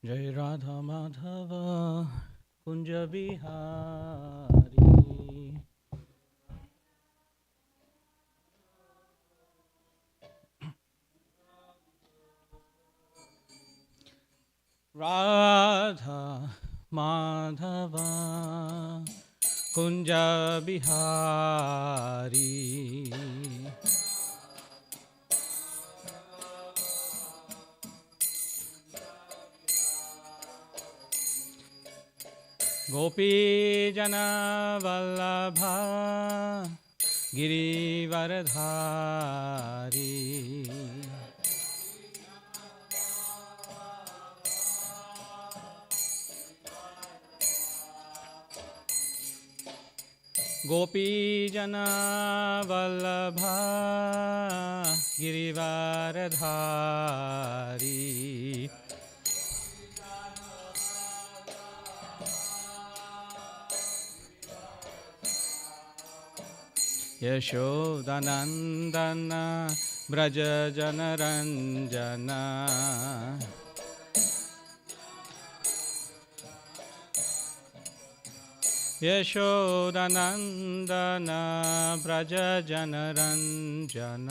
जय राधा माधव कुंज बिहारी। राधा माधव कुंज बिहारी। गोपी जना वल्लभा गिरिवरधारी। गोपी जना वल्लभा गिरिवरधारी। यशोदनंदन ब्रज जनरंजन। यशोदनंदन ब्रज जनरंजन।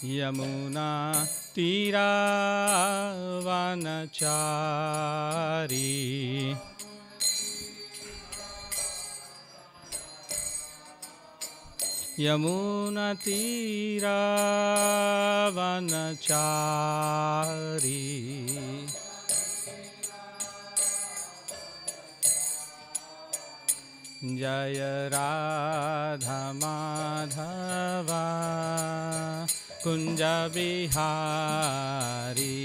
यमुना तीरावनचारी। यमुना तीरावनचारी। जय राधा माधवा कुंज बिहारी।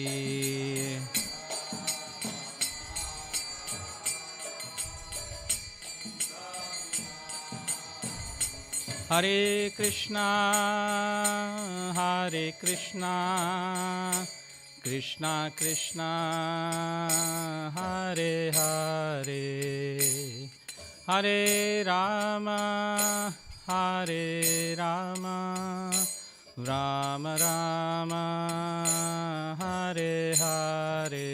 हरे कृष्णा कृष्णा कृष्णा हरे हरे, हरे Ram Ram Ram Hare Hare.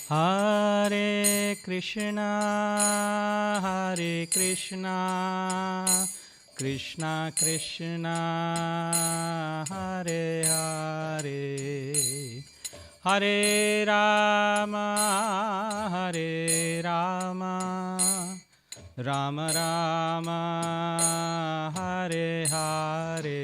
Hare Krishna, Krishna Krishna, Hare Hare, Hare Rama, Rama Rama, Hare Hare.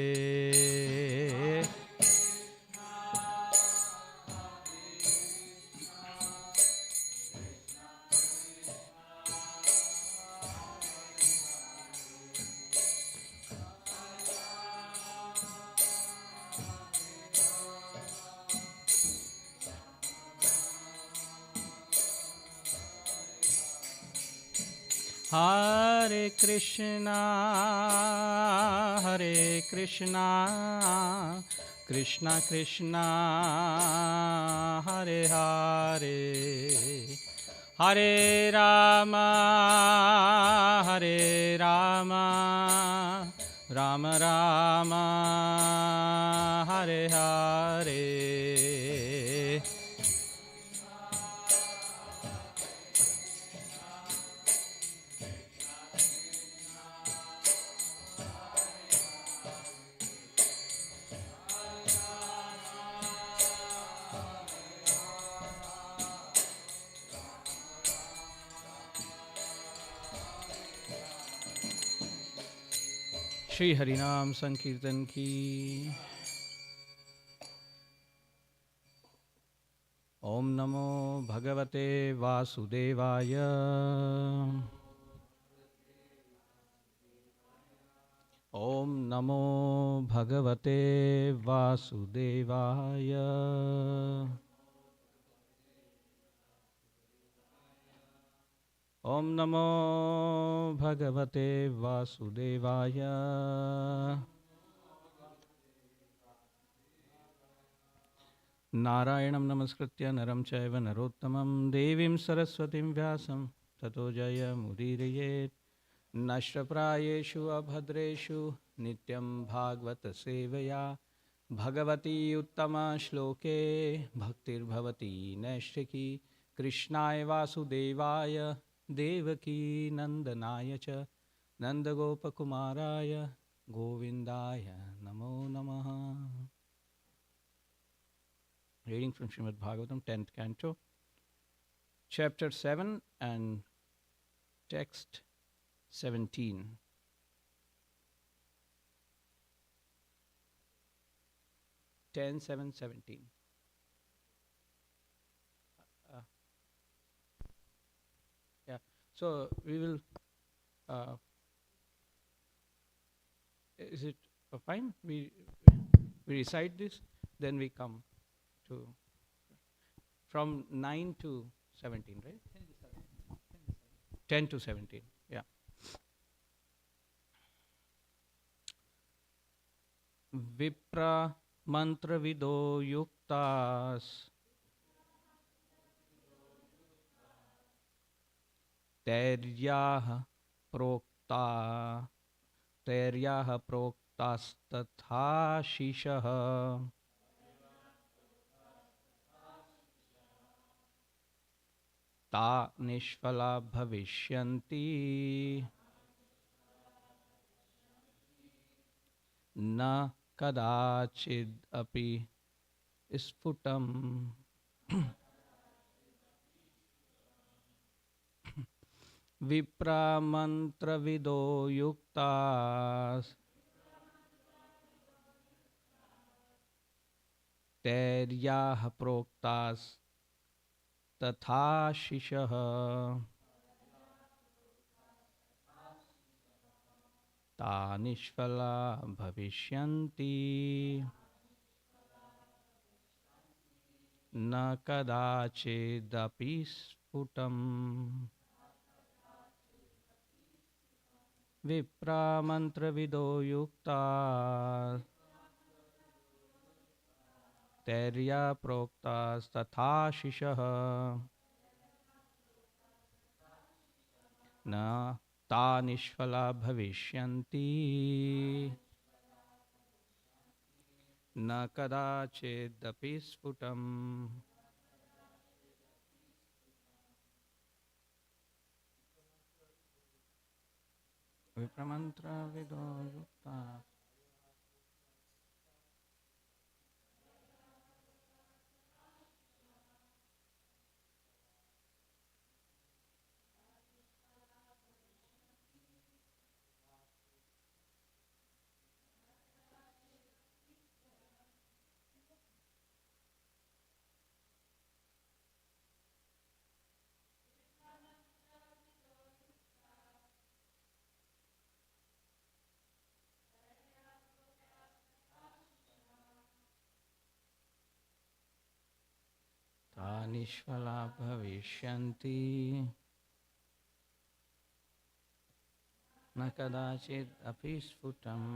Hare Krishna, Krishna Krishna, Hare Hare, Hare Rama, Rama Rama, Hare Hare. Shri हरिनाम संकीर्तन की। ओम नमो भगवते वासुदेवाय। ओम नमो भगवते वासुदेवाय। Om Namo Bhagavate Vasudevaya. Narayanam Namaskritya Naram Chaiva Narottamam Devim Saraswatim Vyasam Tato Jaya Mudirayet Nashtraprayeshu Abhadreshu Nityam Bhagavata Sevaya Bhagavati Uttama Shloke Bhaktir Bhavati Nashriki Krishnaya Vasudevaya Devaki Nandanaya Cha Nandagopakumaraya Govindaya Namo Namaha. Reading from Srimad Bhagavatam, 10th Canto, Chapter 7 and Text 17. Ten, 7, 17. Yeah, so we will, is it fine? We recite this, then we come to, from 9 to 17, right? 10 to 17, yeah. Vipra mantra vido yuktas prokta तैर्याः प्रोक्तास्तथाशिषः ता निष्फला भविष्यन्ति न कदाचिदपि स्फुटम् विप्रामन्त्रविदो युक्ताः तैर्याः प्रोक्तास्तथाशिषः ता निष्फला भविष्यन्ति न कदाचिदपि स्फुटम् विप्रामन्त्रविदो युक्ताः तैर्या प्रोक्तास्तथाशिषः न ता निष्फला भविष्यन्ति न कदाचिदपि स्फुटम् विप्रमन्त्रविदो युक्ताः ता निष्फला भविष्यन्ति न कदाचिदपि स्फुटम्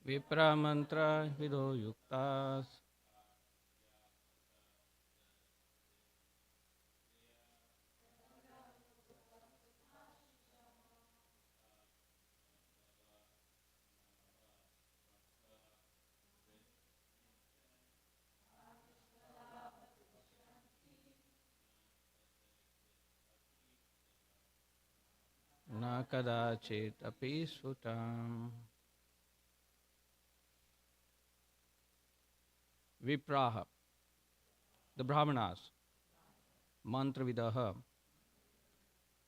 विप्रमन्त्रविदो युक्ताः kadachit api sfutam. Vipraha, the Brahmanas, mantra vidaha,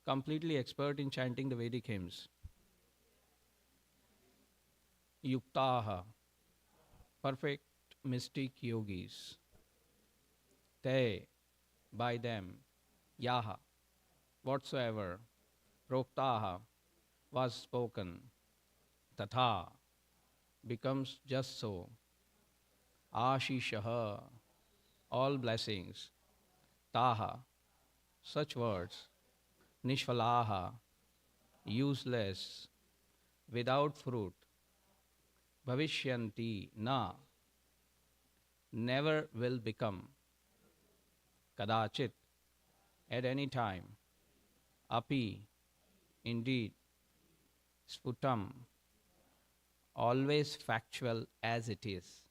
completely expert in chanting the Vedic hymns. Yuktaha, perfect mystic yogis. Te, by them, yaha, whatsoever, proktaha, was spoken, tatha, becomes just so, ashishaha, all blessings, taha, such words, nishfalaha, useless, without fruit, bhavishyanti, na, never will become, kadachit, at any time, api, indeed, sputam, always factual as it is.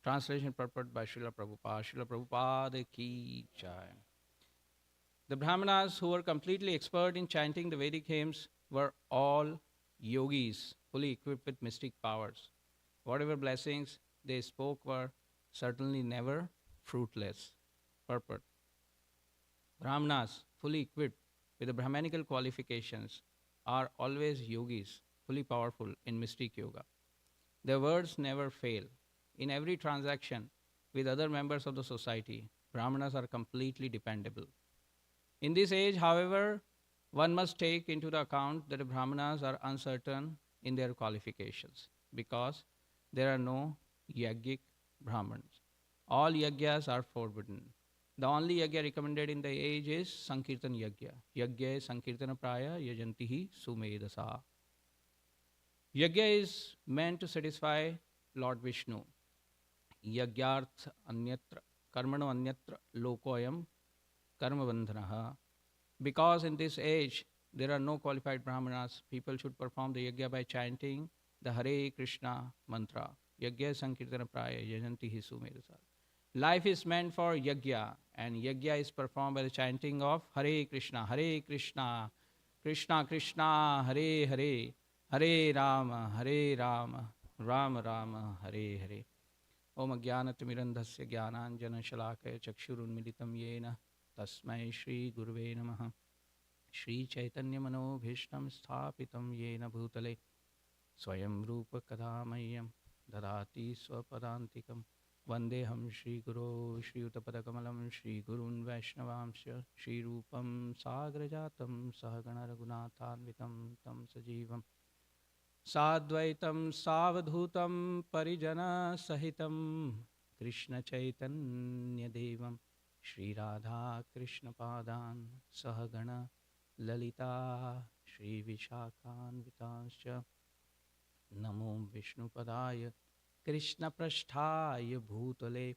Translation purport by Srila Prabhupada. Srila Prabhupada ki jai. The Brahmanas who were completely expert in chanting the Vedic hymns were all yogis, fully equipped with mystic powers. Whatever blessings they spoke were certainly never fruitless. Purport. Brahmanas, fully equipped with the Brahmanical qualifications, are always yogis, fully powerful in mystic yoga. Their words never fail. In every transaction with other members of the society, Brahmanas are completely dependable. In this age, however, one must take into the account that the Brahmanas are uncertain in their qualifications because there are no yajnik Brahmins. All yagyas are forbidden. The only yajna recommended in the age is Sankirtan yajna. Yajna Sankirtana praya yajantihi sumedasa. Yajna is meant to satisfy Lord Vishnu. Yagyarth anyatra karmano anyatra lokoyam karma bandhanaha. Because in this age there are no qualified brahmanas, people should perform the yajna by chanting the Hare Krishna mantra. Yajna Sankirtana praya yajanti hi sumedasa. Life is meant for yajna, and yajna is performed by the chanting of Hare Krishna, Krishna Krishna, Hare Hare, Hare Rama, Rama Rama, Hare Hare. Om Ajnanatimirandhasya Jnananjana Shalakaya Chakshurunmilitam Yena Tasmai Shri Guruve Namaha. Shri Chaitanya Manobhishtam Sthapitam Yena Bhutale Swayam Rupa Kadamayam Dadati Swapadantikam Vandeham Shri Guru Shri Utapadakamalam Shri Gurun Vaishnavamsya Shri Rupam Sagrajatam Sahagana Raghunathanvitam Tam Sajivam Sadvaitam Savadhutam Parijana Sahitam Krishna Chaitanya Devam Shri Radha Krishna Padan Sahagana Lalita Shri Vishakhan Vitanscha Namo Vishnu Padaya Krishna Prasthaya Bhutale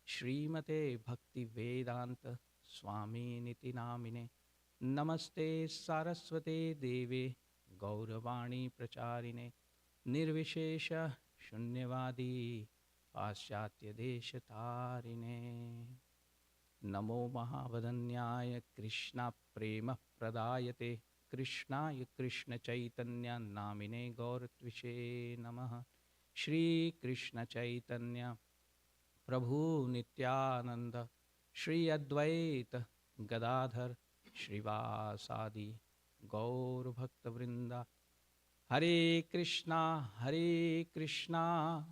Srimate Bhakti Vedanta Swami Niti Namine Namaste Saraswate Deve Gauravani Pracharine Nirvishesha Shunyavadi Paschatya Deshatarine Namo Mahavadanyaya Krishna Prema Pradayate Krishnaya Krishna Chaitanya Namine Gauratvishe Namaha Shri Krishna Chaitanya Prabhu Nityananda Shri Advaita Gadadhar Shrivasadi Gaur Bhakta Vrinda Hare Krishna Krishna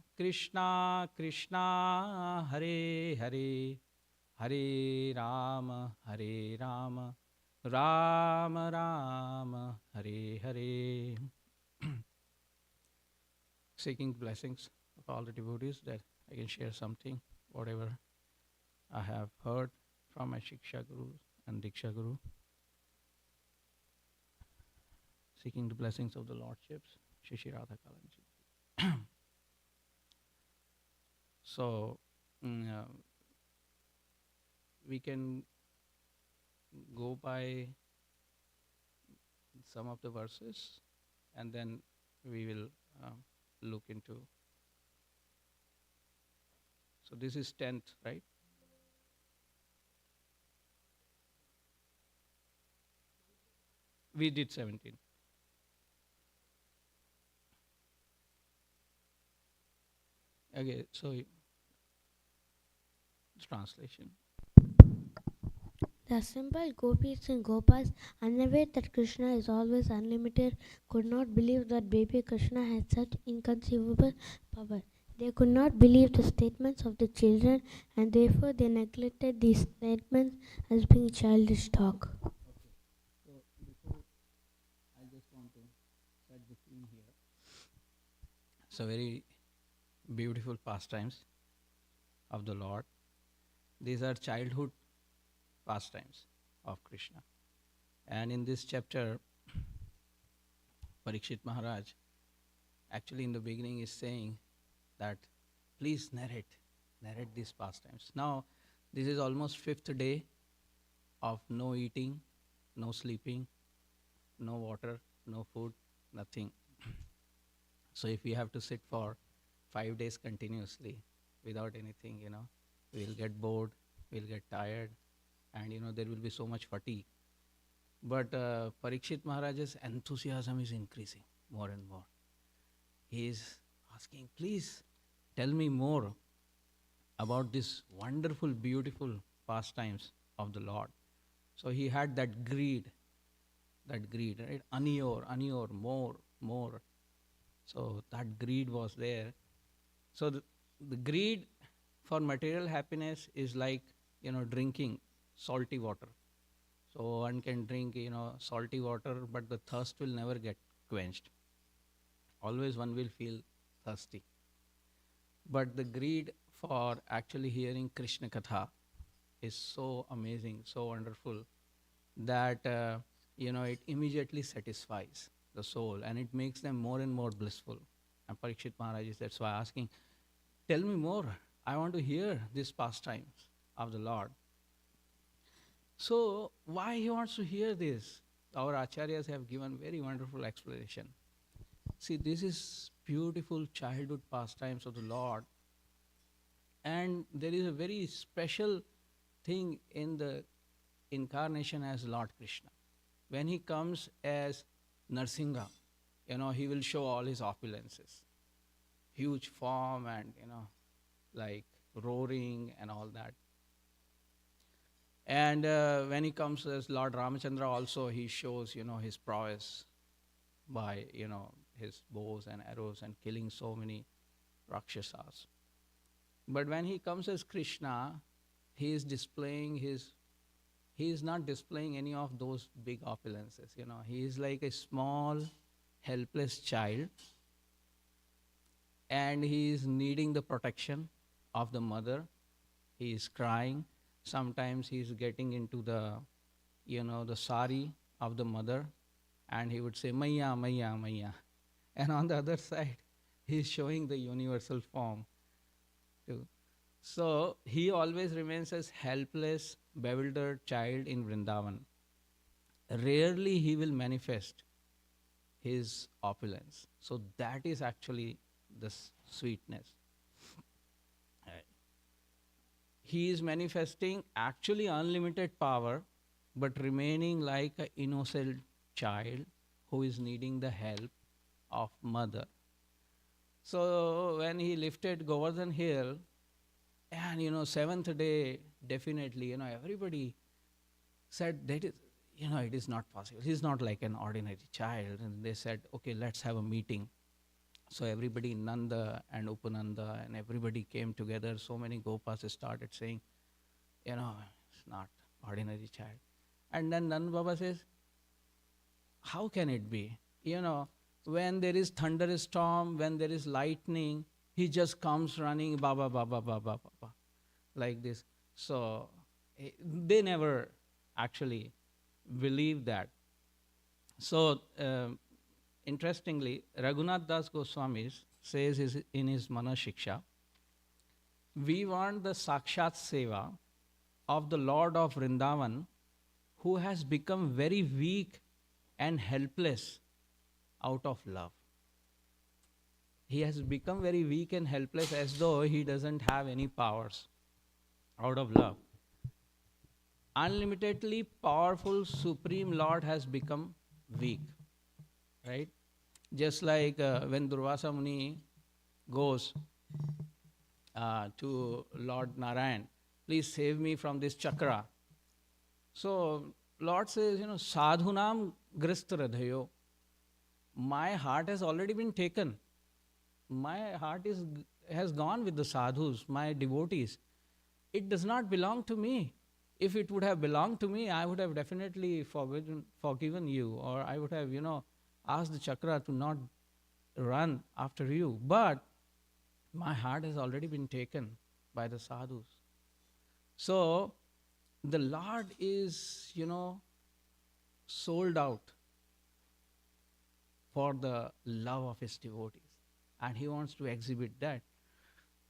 Krishna Hare Hare Hare Rama Rama Rama Hare Hare. Seeking blessings of all the devotees that I can share something, whatever I have heard from my Shiksha Guru and Diksha Guru. Seeking the blessings of the Lordships, Shishi Radha Kalanji. So, we can go by some of the verses and then we will look into. So this is 10th, right? We did 17. Okay, so translation. The simple gopis and gopas, unaware that Krishna is always unlimited, could not believe that baby Krishna had such inconceivable power. They could not believe the statements of the children, and therefore they neglected these statements as being childish talk. So before, I just want to set the scene here. So very beautiful pastimes of the Lord. These are childhood pastimes of Krishna. And in this chapter, Parikshit Maharaj actually in the beginning is saying that please narrate these pastimes. Now, this is almost fifth day of no eating, no sleeping, no water, no food, nothing. So if we have to sit for 5 days continuously without anything, we'll get bored, we'll get tired, and there will be so much fatigue. But Parikshit Maharaj's enthusiasm is increasing more and more. He is asking, please tell me more about this wonderful, beautiful pastimes of the Lord. So he had that greed, right? Aniyor, more. So that greed was there. So the greed for material happiness is like, drinking salty water. So one can drink, salty water, but the thirst will never get quenched. Always one will feel thirsty. But the greed for actually hearing Krishna Katha is so amazing, so wonderful, that, it immediately satisfies the soul and it makes them more and more blissful. And Parikshit Maharaj is that's why asking, tell me more. I want to hear these pastimes of the Lord. So why he wants to hear this? Our acharyas have given very wonderful explanation. See, this is beautiful childhood pastimes of the Lord. And there is a very special thing in the incarnation as Lord Krishna. When he comes as Narsingha, he will show all his opulences. Huge form and, like roaring and all that. And when he comes as Lord Ramachandra also, he shows, his prowess by, his bows and arrows and killing so many Rakshasas. But when he comes as Krishna, he is not displaying any of those big opulences, He is like a small, helpless child, and he is needing the protection of the mother. He is crying. Sometimes he is getting into the, the sari of the mother, and he would say, Maiya, Maiya, Maiya. And on the other side, he is showing the universal form too. So he always remains as helpless, bewildered child in Vrindavan. Rarely he will manifest his opulence. So that is actually the sweetness. He is manifesting actually unlimited power, but remaining like an innocent child who is needing the help of mother. So when he lifted Govardhan Hill, and seventh day, definitely, everybody said that is, it is not possible. He's not like an ordinary child. And they said, okay, let's have a meeting. So everybody, Nanda and Upananda, and everybody came together. So many Gopas started saying, it's not ordinary child. And then Nand Baba says, how can it be? When there is thunderstorm, when there is lightning, he just comes running, Baba, Baba, Baba, Baba, like this. So they never actually believed that. So interestingly, Raghunath Das Goswami says in his Mana Shiksha, we want the Sakshat Seva of the Lord of Vrindavan, who has become very weak and helpless out of love. He has become very weak and helpless as though he doesn't have any powers out of love. Unlimitedly powerful Supreme Lord has become weak, right? Just like when Durvasa Muni goes to Lord Narayan, please save me from this chakra. So Lord says, sadhunam gristradhayo. My heart has already been taken. My heart has gone with the sadhus, my devotees. It does not belong to me. If it would have belonged to me, I would have definitely forgiven you, or I would have, asked the chakra to not run after you. But my heart has already been taken by the sadhus. So the Lord is, sold out for the love of his devotees. And he wants to exhibit that.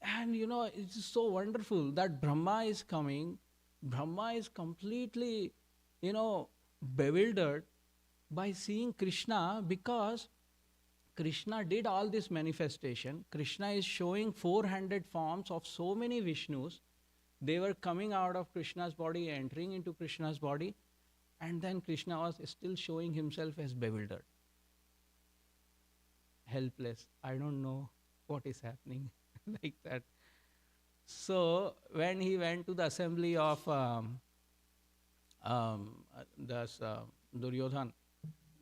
And it's so wonderful that Brahma is coming. Brahma is completely, bewildered by seeing Krishna, because Krishna did all this manifestation. Krishna is showing 400 forms of so many Vishnus. They were coming out of Krishna's body, entering into Krishna's body, and then Krishna was still showing himself as bewildered, helpless. I don't know what is happening, like that. So when he went to the assembly of Duryodhan,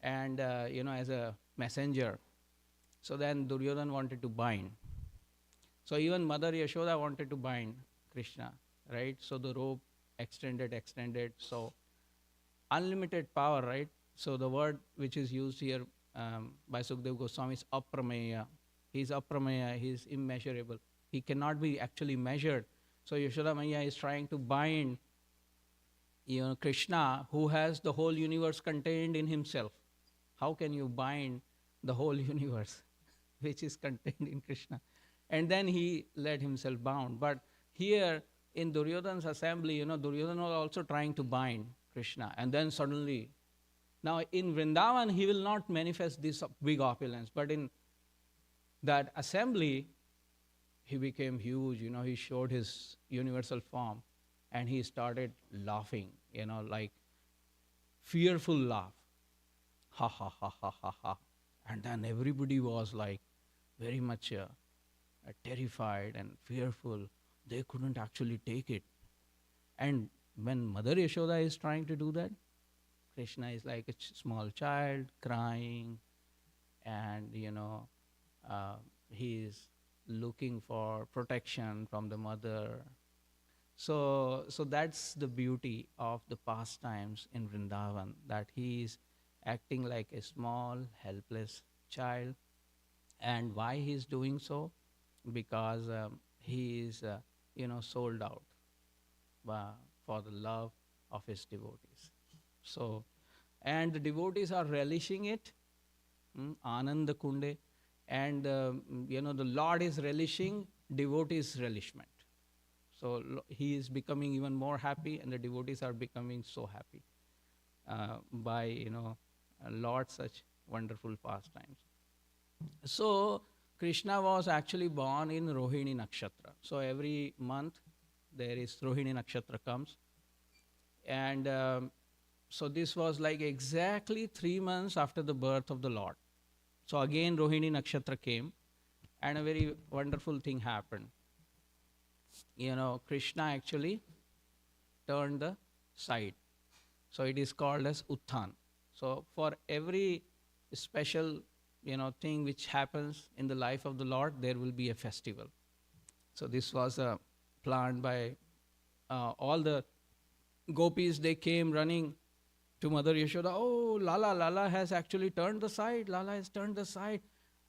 and as a messenger, so then Duryodhan wanted to bind. So even Mother Yashoda wanted to bind Krishna, right? So the rope extended. So unlimited power, right? So the word which is used here by Sukdev Goswami is aprameya. He's aprameya, he's immeasurable. He cannot be actually measured. So Yashoda Maya is trying to bind Krishna, who has the whole universe contained in himself. How can you bind the whole universe which is contained in Krishna? And then he let himself bound. But here in Duryodhana's assembly, Duryodhana was also trying to bind Krishna. And then suddenly, now in Vrindavan, he will not manifest this big opulence. But in that assembly, he became huge. He showed his universal form. And he started laughing, like fearful laugh. Ha, ha, ha, ha, ha, ha. And then everybody was like very much terrified and fearful. They couldn't actually take it. And when Mother Yashoda is trying to do that, Krishna is like a small child crying, and he is looking for protection from the mother. So that's the beauty of the pastimes in Vrindavan, that he is acting like a small, helpless child. And why he is doing so? Because he is, sold out for the love of his devotees. So, and the devotees are relishing it, Ananda Kunde, and the Lord is relishing devotees' relishment. So he is becoming even more happy, and the devotees are becoming so happy by Lord's such wonderful pastimes. So Krishna was actually born in Rohini Nakshatra. So every month there is Rohini Nakshatra comes, and so this was like exactly 3 months after the birth of the Lord. So again Rohini Nakshatra came, and a very wonderful thing happened. Krishna actually turned the side. So it is called as Utthan. So for every special, thing which happens in the life of the Lord, there will be a festival. So this was planned by all the gopis. They came running to Mother Yashoda. Oh, Lala has actually turned the side. Lala has turned the side.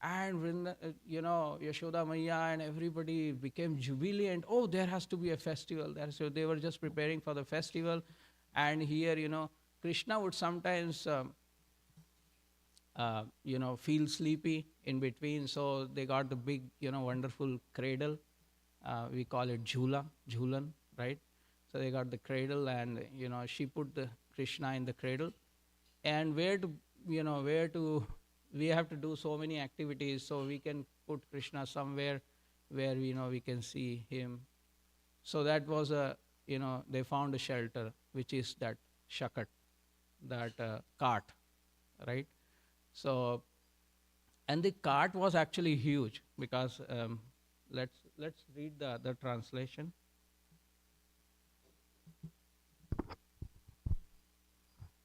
And Yashoda Maya and everybody became jubilant. Oh, there has to be a festival. So they were just preparing for the festival. And here, Krishna would sometimes, feel sleepy in between. So they got the big, wonderful cradle. We call it Jhulan, right? So they got the cradle, and, she put the Krishna in the cradle. And we have to do so many activities, so we can put Krishna somewhere where we can see him. So that was they found a shelter, which is that shakat, that cart, right? So, and the cart was actually huge because let's read the other translation.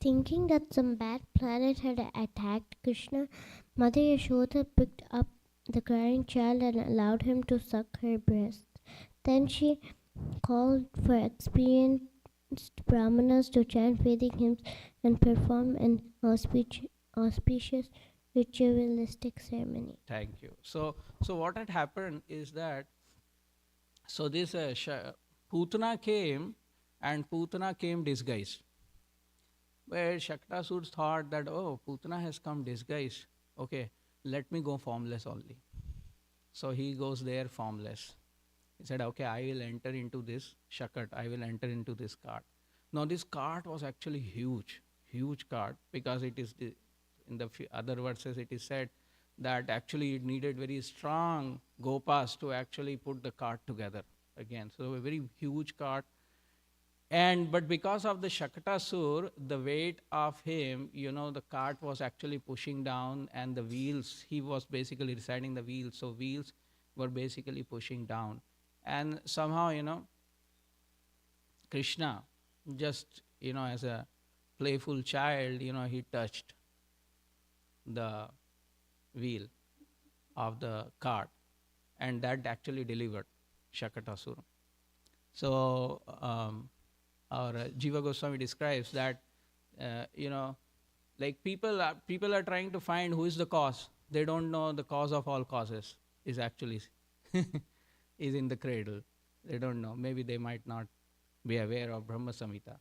Thinking that some bad planet had attacked Krishna, Mother Yashoda picked up the crying child and allowed him to suck her breast. Then she called for experienced brahmanas to chant Vedic hymns and perform an auspicious ritualistic ceremony. Thank you. So what had happened is that, so this Putana came, and Putana came disguised. Where Shaktasur thought that, oh, Putana has come disguised. Okay, let me go formless only. So he goes there formless. He said, okay, I will enter into this shakat, I will enter into this cart. Now this cart was actually huge, huge cart, because it is in the other verses it is said that actually it needed very strong gopas to actually put the cart together again. So a very huge cart. And but because of the Shakatasur, the weight of him, the cart was actually pushing down, and the wheels, he was basically residing the wheels. So wheels were basically pushing down. And somehow, Krishna, just, as a playful child, he touched the wheel of the cart, and that actually delivered Shakatasur. So, our Jiva Goswami describes that, like people are trying to find who is the cause. They don't know the cause of all causes is actually is in the cradle. They don't know. Maybe they might not be aware of Brahma Samhita.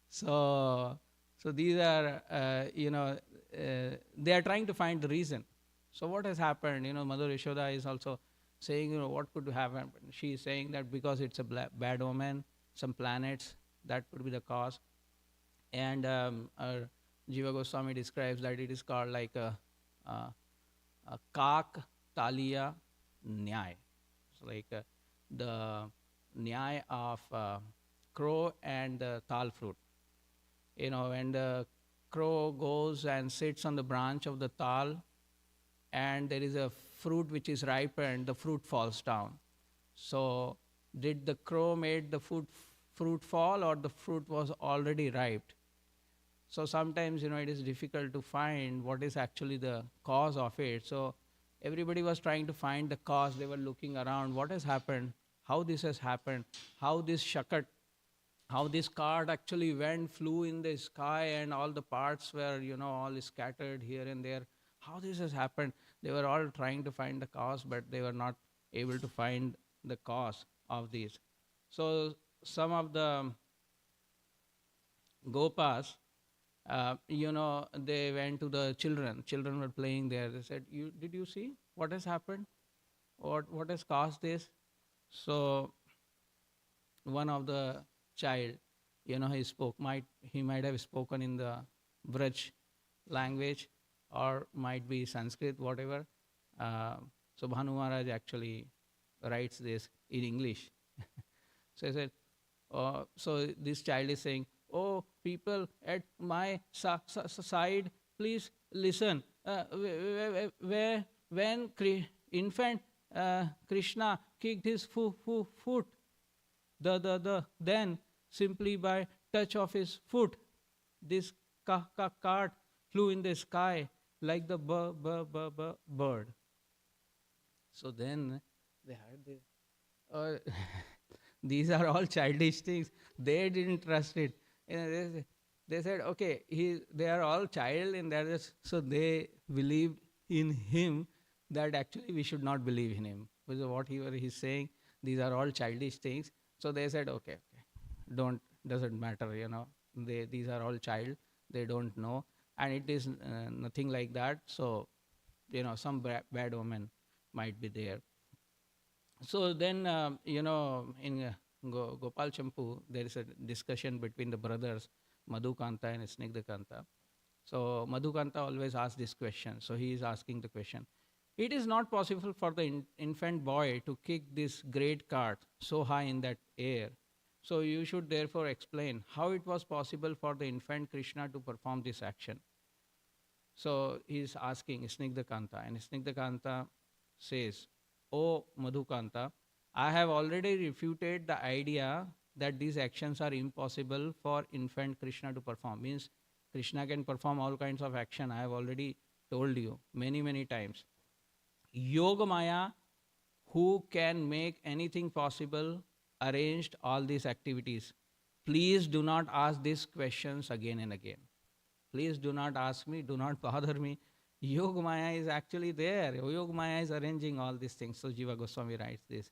So these are, they are trying to find the reason. So what has happened? Mother Yashoda is also saying, what could have happened? She is saying that because it's a bad omen, some planets, that could be the cause. And our Jiva Goswami describes that it is called like a Kak Taliya Nyay. So like the Nyay of crow and the tal fruit. When the crow goes and sits on the branch of the tal, and there is a fruit which is ripened, the fruit falls down. So did the crow made the fruit fall, or the fruit was already ripe? So sometimes, it is difficult to find what is actually the cause of it. So everybody was trying to find the cause. They were looking around, what has happened, how this has happened, how this shakat, how this cart actually flew in the sky, and all the parts were, all scattered here and there. How this has happened? They were all trying to find the cause, but they were not able to find the cause of this. So some of the gopas, they went to the children. Children were playing there. They said, did you see what has happened? What has caused this? So one of the child, he might have spoken in the Braj language, or might be Sanskrit, whatever. So Bhanu Maharaj actually writes this in English. So he said, so this child is saying, oh, people at my side, please listen. When infant Krishna kicked his foot, then simply by touch of his foot, this cart flew in the sky like the bird. So then they heard this. These are all childish things. They didn't trust it. They said, okay, they are all child, and that is, so they believed in him that actually we should not believe in him. Because what he's saying, these are all childish things. So they said, okay, doesn't matter, these are all child, they don't know, and it is nothing like that. So, some bad omen might be there. So then, in Gopal Champu, there is a discussion between the brothers, Madhukanta and Snigdhakanta. So Madhukanta always asks this question. So he is asking the question. It is not possible for the infant boy to kick this great cart so high in that air. So you should therefore explain how it was possible for the infant Krishna to perform this action. So he's asking Snigdhakanta, and Snigdhakanta says, "O Madhukanta, I have already refuted the idea that these actions are impossible for infant Krishna to perform." Means Krishna can perform all kinds of action. I have already told you many, many times. Yoga Maya, who can make anything possible, arranged all these activities. Please do not ask these questions again and again. Please do not ask me, do not bother me. Yoga Maya is actually there. Yoga Maya is arranging all these things. So Jiva Goswami writes this.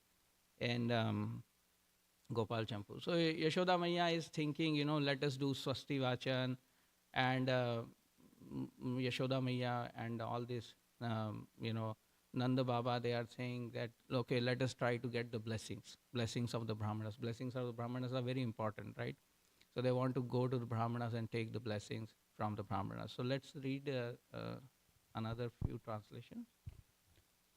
And Gopal Champu. So Yashoda Maya is thinking, let us do Swasti Vachan and Yashoda Maya and all this, Nanda Baba, they are saying that, okay, let us try to get the blessings of the Brahmanas. Blessings of the Brahmanas are very important, right? So they want to go to the Brahmanas and take the blessings from the Brahmanas. So let's read another few translations.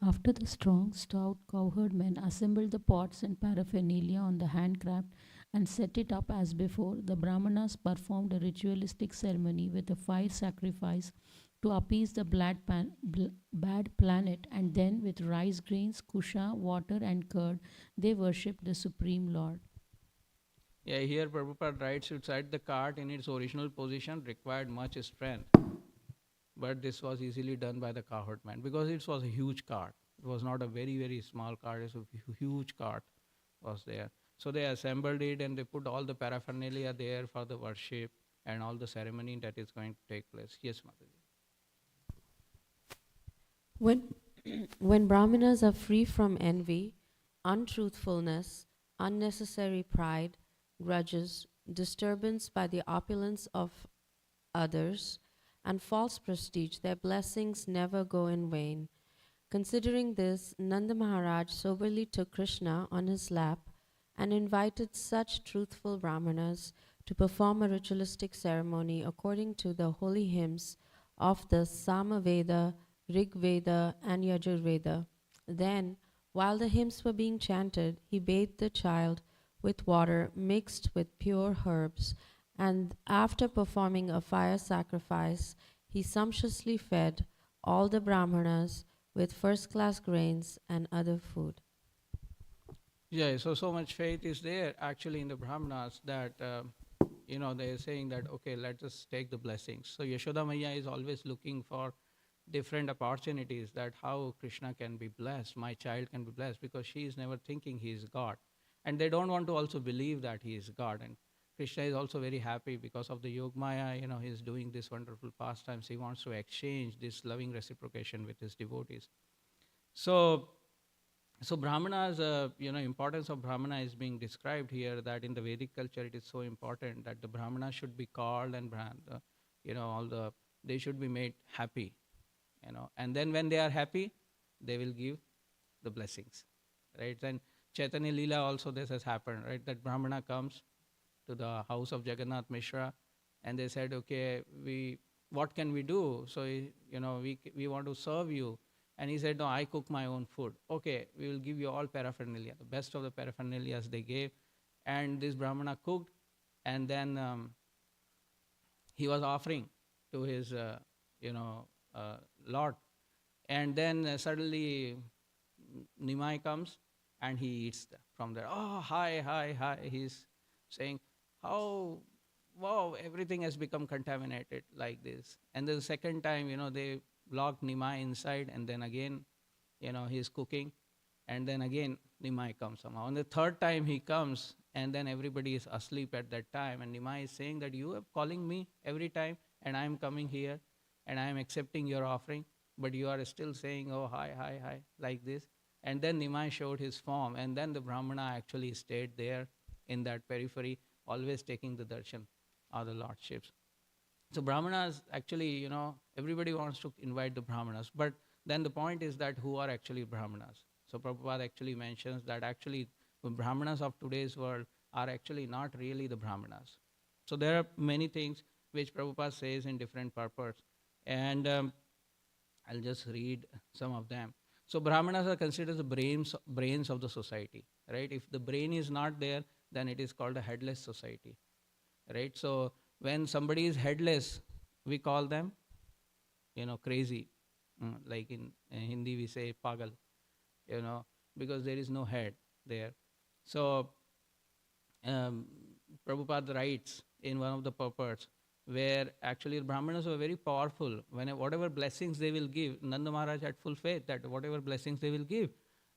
After the strong, stout cowherd men assembled the pots and paraphernalia on the handcraft and set it up as before, the Brahmanas performed a ritualistic ceremony with a fire sacrifice to appease the bad planet, and then with rice grains, kusha, water, and curd, they worshipped the Supreme Lord. Yeah, here Prabhupada writes, to set the cart in its original position required much strength. But this was easily done by the cowherd man because it was a huge cart. It was not a very, very small cart. It was a huge cart was there. So they assembled it and they put all the paraphernalia there for the worship and all the ceremony that is going to take place. Yes, Mataji. When Brahmanas are free from envy, untruthfulness, unnecessary pride, grudges, disturbance by the opulence of others, and false prestige, their blessings never go in vain. Considering this, Nanda Maharaj soberly took Krishna on his lap and invited such truthful Brahmanas to perform a ritualistic ceremony according to the holy hymns of the Samaveda, Rig Veda, and Yajur Veda. Then, while the hymns were being chanted, he bathed the child with water mixed with pure herbs, and after performing a fire sacrifice, he sumptuously fed all the Brahmanas with first-class grains and other food. Yeah, so much faith is there actually in the Brahmanas that, they're saying that, okay, let us take the blessings. So Yashoda Maya is always looking for different opportunities that how Krishna can be blessed, my child can be blessed, because she is never thinking he is God. And they don't want to also believe that he is God. And Krishna is also very happy because of the Yogmaya, he is doing this wonderful pastimes. He wants to exchange this loving reciprocation with his devotees. So Brahmanas, importance of Brahmana is being described here, that in the Vedic culture it is so important that the Brahmana should be called and, they should be made happy, and then when they are happy, they will give the blessings, right? And Chaitanya Leela also this has happened, right? That Brahmana comes to the house of Jagannath Mishra and they said, okay, what can we do? So, we want to serve you. And he said, no, I cook my own food. Okay, we will give you all paraphernalia, the best of the paraphernalia they gave. And this Brahmana cooked, and then he was offering to his, Lord. And then suddenly Nimai comes and he eats from there. Oh, hi. He's saying, how, wow, everything has become contaminated like this. And then the second time, they locked Nimai inside, and then again, he's cooking, and then again Nimai comes somehow. And the third time he comes, and then everybody is asleep at that time, and Nimai is saying that you are calling me every time, and I am coming here, and I am accepting your offering, but you are still saying, oh, hi, like this. And then Nimai showed his form, and then the Brahmana actually stayed there in that periphery, always taking the darshan of the lordships. So Brahmanas actually, everybody wants to invite the Brahmanas, but then the point is that who are actually Brahmanas? So Prabhupada actually mentions that actually the Brahmanas of today's world are actually not really the Brahmanas. So there are many things which Prabhupada says in different purports, and I'll just read some of them. So Brahmanas are considered the brains of the society, right? If the brain is not there, then it is called a headless society, right? So when somebody is headless, we call them crazy. Like in Hindi we say pagal, because there is no head there. So Prabhupada writes in one of the purports where actually the Brahmanas were very powerful. Whatever blessings they will give, Nanda Maharaj had full faith that whatever blessings they will give,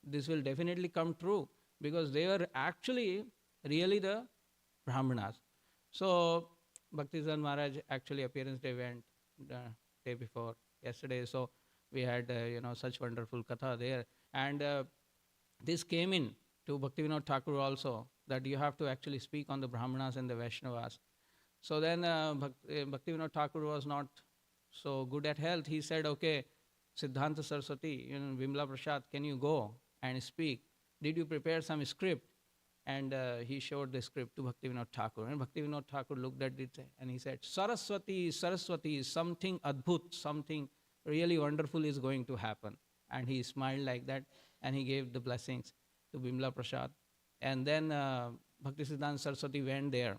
this will definitely come true, because they were actually really the Brahmanas. So Bhaktisiddhanta Maharaj actually appearance day went day before yesterday. So we had such wonderful katha there, and this came in to Bhaktivinoda Thakur also, that you have to actually speak on the Brahmanas and the Vaishnavas. So then Bhaktivinoda Thakur was not so good at health. He said, okay, Siddhanta Saraswati, Vimla Prasad, can you go and speak? Did you prepare some script? And he showed the script to Bhaktivinoda Thakur. And Bhaktivinoda Thakur looked at it and he said, Saraswati, Saraswati, something adbhut, something really wonderful is going to happen. And he smiled like that and he gave the blessings to Bimla Prasad. And then Bhaktisiddhanta Saraswati went there.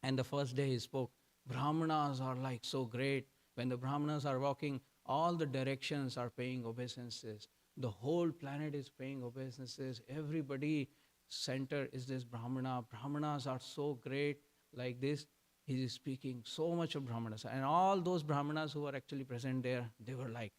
And the first day he spoke, Brahmanas are like so great. When the Brahmanas are walking, all the directions are paying obeisances. The whole planet is paying obeisances. Everybody center is this Brahmana. Brahmanas are so great, like this. He is speaking so much of Brahmanas. And all those Brahmanas who were actually present there, they were like,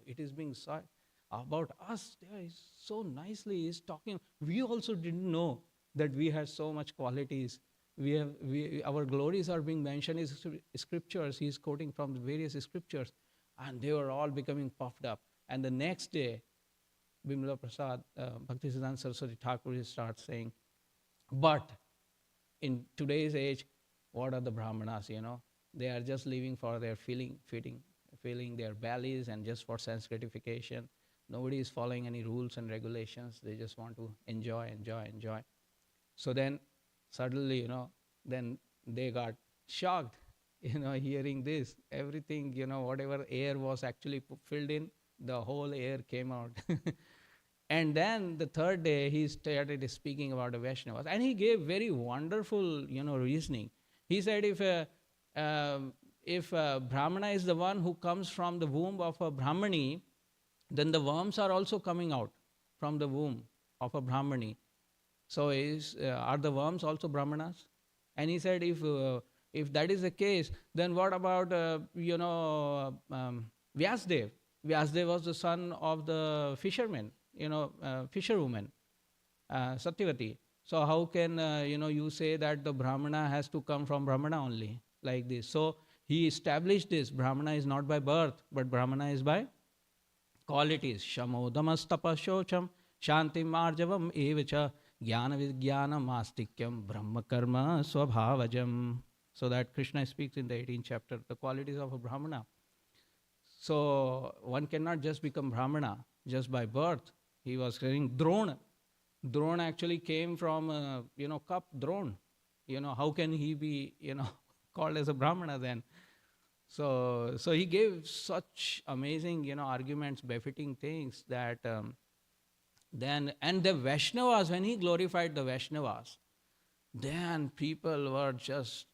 it is being said about us. There is so nicely, he is talking. We also didn't know that we had so much qualities. Our glories are being mentioned in scriptures. He is quoting from the various scriptures. And they were all becoming puffed up. And the next day, Bimla Prasad, Bhaktisiddhanta Saraswati Thakur starts saying, but in today's age, what are the Brahmanas, They are just living for their filling their bellies and just for sense gratification. Nobody is following any rules and regulations. They just want to enjoy. So then suddenly, then they got shocked, hearing this. Everything, whatever air was actually filled in, the whole air came out. And then the third day, he started speaking about the Vaishnavas. And he gave very wonderful, reasoning. He said if Brahmana is the one who comes from the womb of a Brahmani, then the worms are also coming out from the womb of a Brahmani. So are the worms also Brahmanas? And he said, if that is the case, then what about Vyasdev? Vyasdev was the son of the fisherman, fisherwoman, Satyavati. So how can you say that the Brahmana has to come from Brahmana only, like this? So he established this. Brahmana is not by birth, but Brahmana is by qualities. Shamodamastapashocham shantim marjavam evacha jnana vijnana mastikyam brahma karma swabhavajam. So that Krishna speaks in the 18th chapter, the qualities of a Brahmana. So one cannot just become Brahmana just by birth. He was saying Drona. Drona actually came from, cup, Drone. How can he be, called as a Brahmana then? So he gave such amazing, arguments, befitting things that and the Vaishnavas, when he glorified the Vaishnavas, then people were just,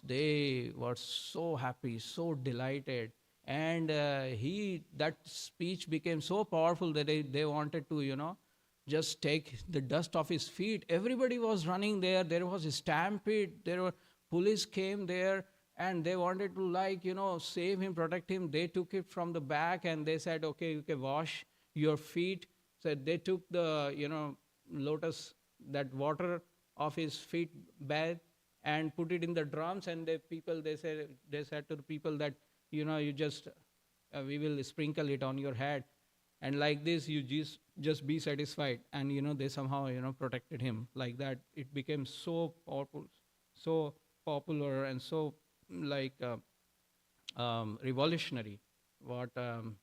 they were so happy, so delighted. And that speech became so powerful that they wanted to, just take the dust off his feet. Everybody was running there. There was a stampede. Police came there and they wanted to save him, protect him. They took it from the back and they said, okay, you can wash your feet. So they took the, lotus, that water of his feet bath and put it in the drums. And they said to the people that, you just, we will sprinkle it on your head. And like this, you just be satisfied. And, they somehow, protected him like that. It became so powerful, so popular and so revolutionary what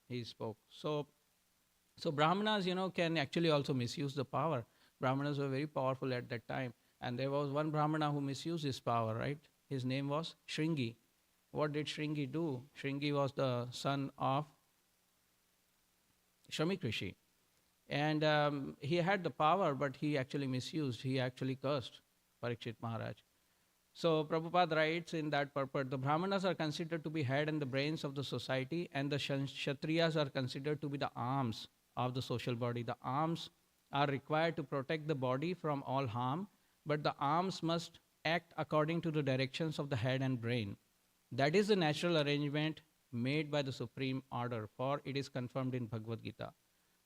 he spoke. So Brahmanas, can actually also misuse the power. Brahmanas were very powerful at that time. And there was one Brahmana who misused his power, right? His name was Shringi. What did Shringi do? Shringi was the son of Shramik Rishi. And he had the power, but he actually misused. He actually cursed Parikshit Maharaj. So Prabhupada writes in that purport, the Brahmanas are considered to be head and the brains of the society, and the Kshatriyas are considered to be the arms of the social body. The arms are required to protect the body from all harm, but the arms must act according to the directions of the head and brain. That is the natural arrangement made by the supreme order, for it is confirmed in Bhagavad Gita.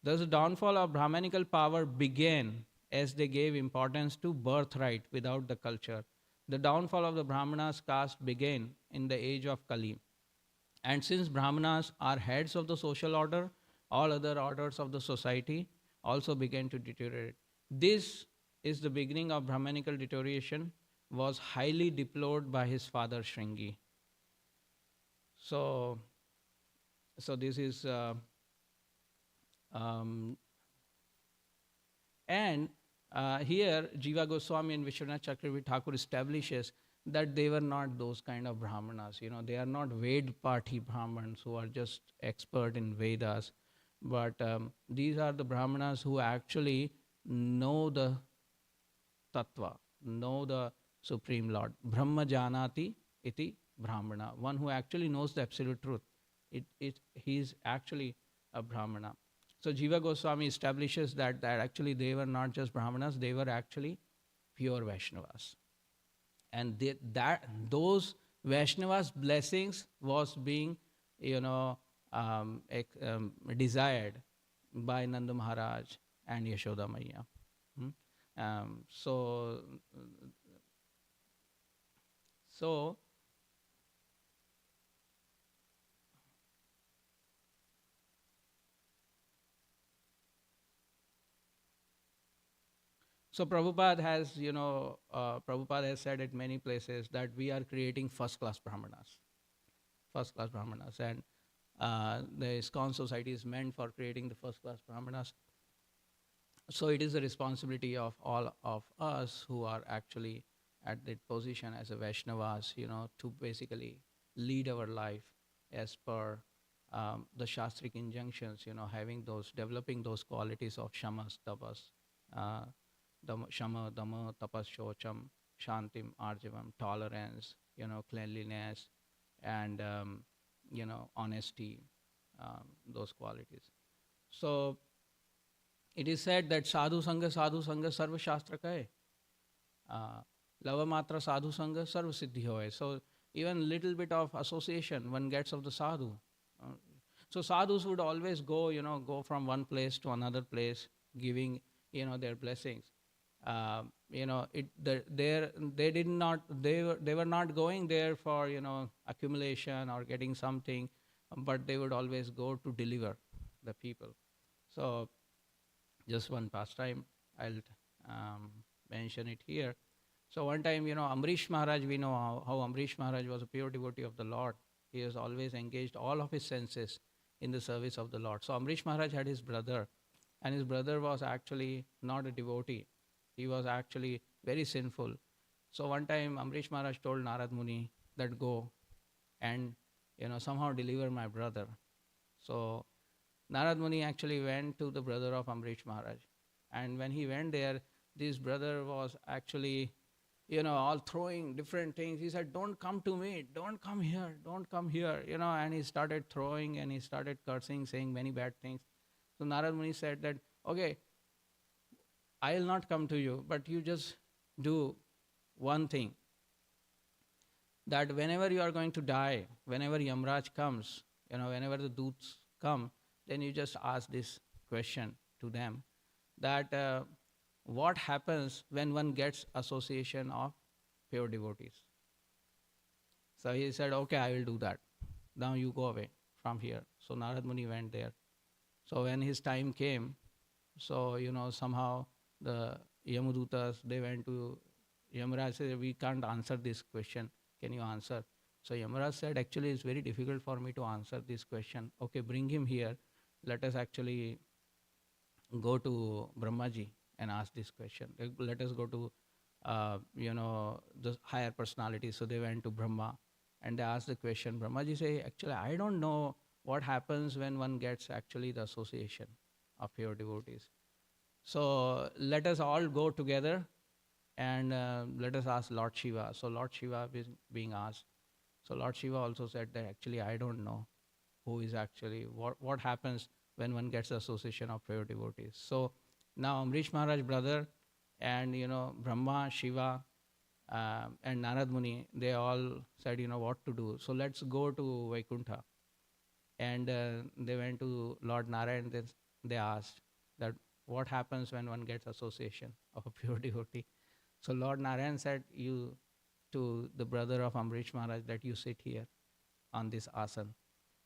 Thus, the downfall of Brahmanical power began as they gave importance to birthright without the culture. The downfall of the Brahmanas caste began in the age of Kali. And since Brahmanas are heads of the social order, all other orders of the society also began to deteriorate. This is the beginning of Brahmanical deterioration, was highly deplored by his father Shringi. So this is and here Jiva Goswami and Vishwanath Chakravarti Thakur establishes that they were not those kind of Brahmanas. They are not Ved Parthi Brahmans who are just expert in Vedas, but these are the Brahmanas who actually know the Tattva, know the Supreme Lord. Brahma Janati iti Brahmana, one who actually knows the absolute truth. He is actually a Brahmana. So Jiva Goswami establishes that actually they were not just Brahmanas, they were actually pure Vaishnavas. And those Vaishnavas' blessings was being, desired by Nanda Maharaj and Yashoda Maiya. So Prabhupada has, Prabhupada has said at many places that we are creating first-class Brahmanas. And the ISKCON society is meant for creating the first-class Brahmanas. So it is the responsibility of all of us who are actually at that position as a Vaishnavas, to basically lead our life as per the Shastric injunctions, developing those qualities of shamas, tapas, shama, dama, tapas, shocham, shantim, arjavam, tolerance, cleanliness, and honesty, those qualities. So it is said that sadhu sanga sarva shastra kahe. Lava matra sadhu sanga sarva siddhi hoye. So even little bit of association one gets of the sadhu. So sadhus would always go from one place to another place, giving their blessings. They were not going there for accumulation or getting something, but they would always go to deliver the people. So just one pastime, I'll mention it here. So one time, Amrish Maharaj, we know how Amrish Maharaj was a pure devotee of the Lord. He has always engaged all of his senses in the service of the Lord. So Amrish Maharaj had his brother, and his brother was actually not a devotee. He was actually very sinful. So one time Amrish Maharaj told Narad Muni that go and somehow deliver my brother. So Narad Muni actually went to the brother of Amrish Maharaj. And when he went there, this brother was actually all throwing different things. He said, don't come to me, don't come here, and he started throwing and he started cursing, saying many bad things. So Narad Muni said that, okay, I'll not come to you, but you just do one thing, that whenever you are going to die, whenever Yamraj comes, whenever the doots come, then you just ask this question to them, that what happens when one gets association of pure devotees? So he said, okay, I will do that. Now you go away from here. So Narad Muni went there. So when his time came, so somehow the Yamudutas, they went to Yamaraj, said, we can't answer this question. Can you answer? So Yamaraj said, actually it's very difficult for me to answer this question. Okay, bring him here. Let us actually go to Brahmaji and ask this question. Let us go to, the higher personality. So they went to Brahma and they asked the question. Brahmaji say, actually, I don't know what happens when one gets actually the association of pure devotees. So let us all go together and let us ask Lord Shiva. So Lord Shiva is being asked. So Lord Shiva also said that actually I don't know who is actually, what happens when one gets association of pure devotees. So now Amrish Maharaj brother and Brahma, Shiva, and Narad Muni, they all said, what to do. So let's go to Vaikuntha. And they went to Lord Narayan. They asked that what happens when one gets association of a pure devotee. So Lord Narayan said to the brother of Amrish Maharaj that you sit here on this asana.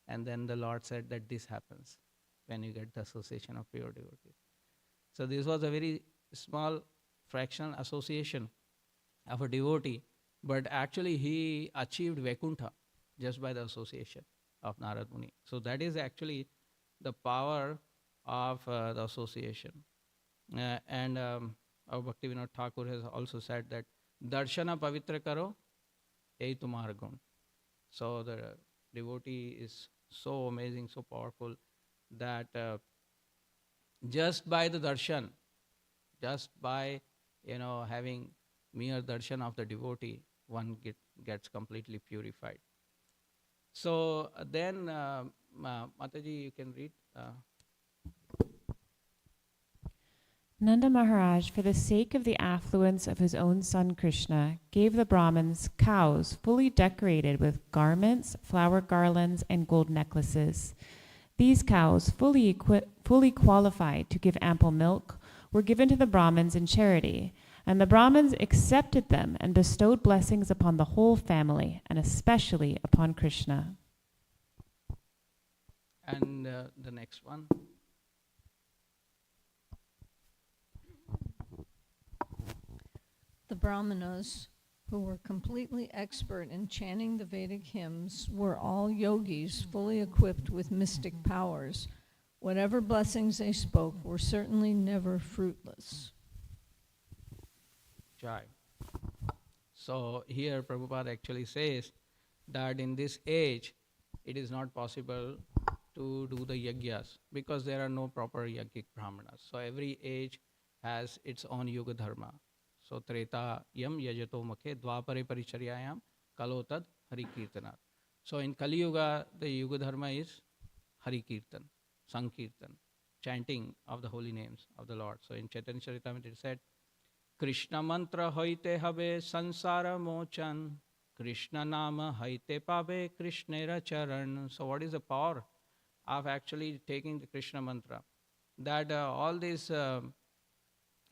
And then the Lord said that this happens when you get the association of pure devotees. So this was a very small fractional association of a devotee, but actually he achieved Vaikuntha just by the association of Narad Muni. So that is actually the power of the association. And our Bhaktivinoda Thakur has also said that Darshana Pavitra Karo, Ei Tumhar Gun. So the devotee is so amazing, so powerful that just by the darshan, just by having mere darshan of the devotee, one gets completely purified. So then, Mataji, you can read. Nanda Maharaj, for the sake of the affluence of his own son Krishna, gave the Brahmins cows fully decorated with garments, flower garlands, and gold necklaces. These cows, fully qualified to give ample milk, were given to the Brahmins in charity, and the Brahmins accepted them and bestowed blessings upon the whole family, and especially upon Krishna. And the next one. The Brahmanas, who were completely expert in chanting the Vedic hymns, were all yogis fully equipped with mystic powers. Whatever blessings they spoke were certainly never fruitless. Jai. So here Prabhupada actually says that in this age it is not possible to do the yagyas because there are no proper yagyic brahmanas. So every age has its own yuga dharma. So Treta yam yajato mukhe dvapare paricharyayam kalotad hari kirtanat. So in Kali Yuga, the yuga dharma is Hari Kirtan, Sankirtan, chanting of the holy names of the Lord. So in Chaitanya Charitamrita it said, Krishna mantra hoite habe sansara mochan, Krishna nama haite pabe Krishnera charan. So what is the power of actually taking the Krishna mantra? That all these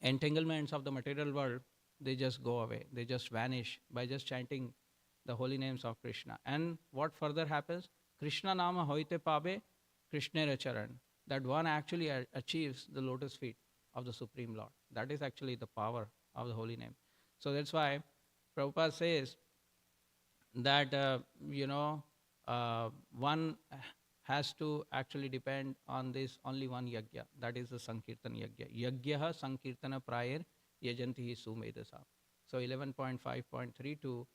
entanglements of the material world, they just go away, they just vanish by just chanting the holy names of Krishna. And what further happens? Krishna nama hoite pabe Krishnera charan. That one actually achieves the lotus feet of the Supreme Lord. That is actually the power of the holy name. So that's why Prabhupada says that one has to actually depend on this only one yagya, that is the Sankirtan yagya. Yagyaha Sankirtana Prayar Yajantihi Sumedasa. So 11.5.32,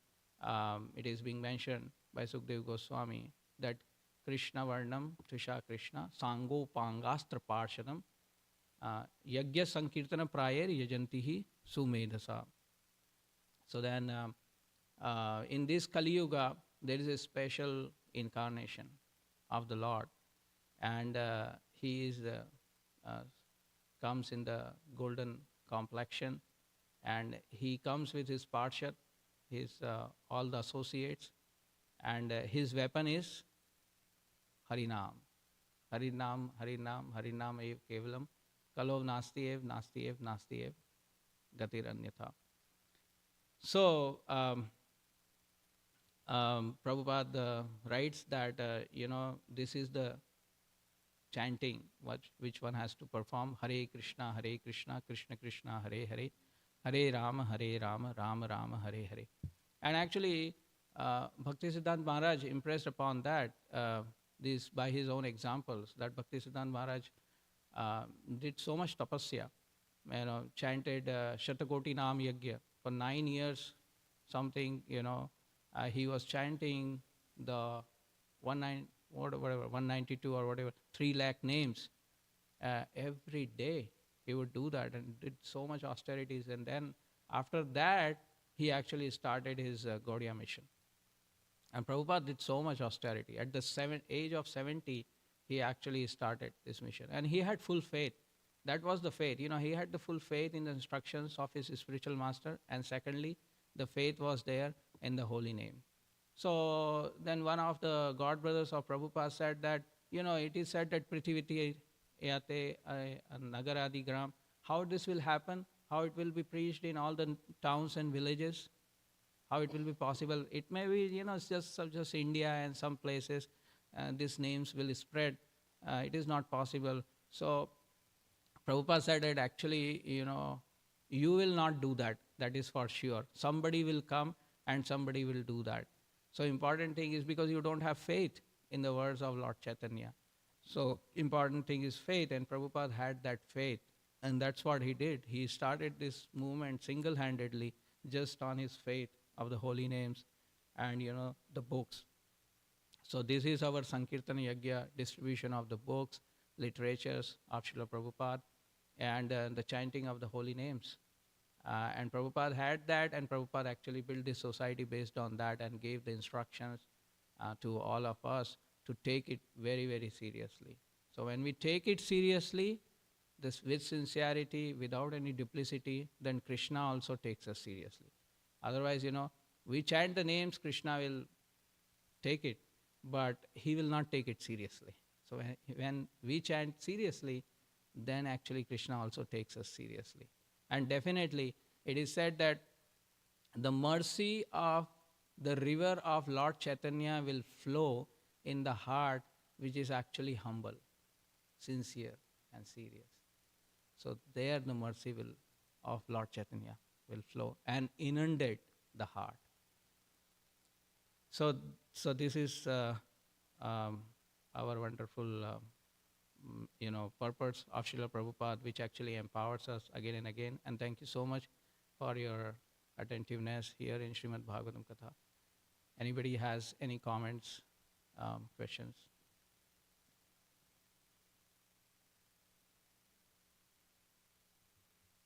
it is being mentioned by Sukdev Goswami that Krishna Varnam Trisha Krishna Sango Pangastra Parshanam Yagya Sankirtana Prayar Yajantihi Sumedasa. So then in this Kali Yuga, there is a special incarnation of the Lord, and he is comes in the golden complexion, and he comes with his parshad, his all the associates, and his weapon is Harinam. Harinam, Harinam, Harinam ev kevalam, kalov nasti ev, nasti ev, nasti ev, gatiranyatha. So Prabhupada writes that this is the chanting which one has to perform. Hare Krishna, Krishna Krishna, Hare Hare, Hare Rama, Rama Rama, Hare Hare. And actually, Bhaktisiddhanta Maharaj impressed upon that this by his own examples. That Bhaktisiddhanta Maharaj did so much tapasya, chanted Shatakoti Nam Yagya for 9 years, something, he was chanting the 192 or whatever, 3 lakh names every day. He would do that and did so much austerities. And then After that, he actually started his Gaudiya mission. And Prabhupada did so much austerity. At the age of 70, he actually started this mission. And he had full faith. That was the faith. He had the full faith in the instructions of his spiritual master. And secondly, the faith was there in the holy name. So then one of the god brothers of Prabhupada said that, it is said that Prithiviti Yate Nagaradi Gram. How this will happen? How it will be preached in all the towns and villages? How it will be possible? It may be, it's just India and some places, these names will spread. It is not possible. So Prabhupada said that actually, you will not do that. That is for sure. Somebody will come and somebody will do that. So important thing is because you don't have faith in the words of Lord Chaitanya. So important thing is faith, and Prabhupada had that faith. And that's what he did. He started this movement single-handedly just on his faith of the holy names and the books. So this is our Sankirtana Yajna, distribution of the books, literatures of Srila Prabhupada, and the chanting of the holy names. And Prabhupada had that, and Prabhupada actually built this society based on that and gave the instructions to all of us to take it very, very seriously. So when we take it seriously, this with sincerity, without any duplicity, then Krishna also takes us seriously. Otherwise, we chant the names, Krishna will take it, but he will not take it seriously. So when we chant seriously, then actually Krishna also takes us seriously. And definitely, it is said that the mercy of the river of Lord Chaitanya will flow in the heart which is actually humble, sincere, and serious. So there the mercy of Lord Chaitanya will flow and inundate the heart. So this is our wonderful purpose of Srila Prabhupada, which actually empowers us again and again. And thank you so much for your attentiveness here in Srimad Bhagavatam Katha. Anybody has any comments, questions?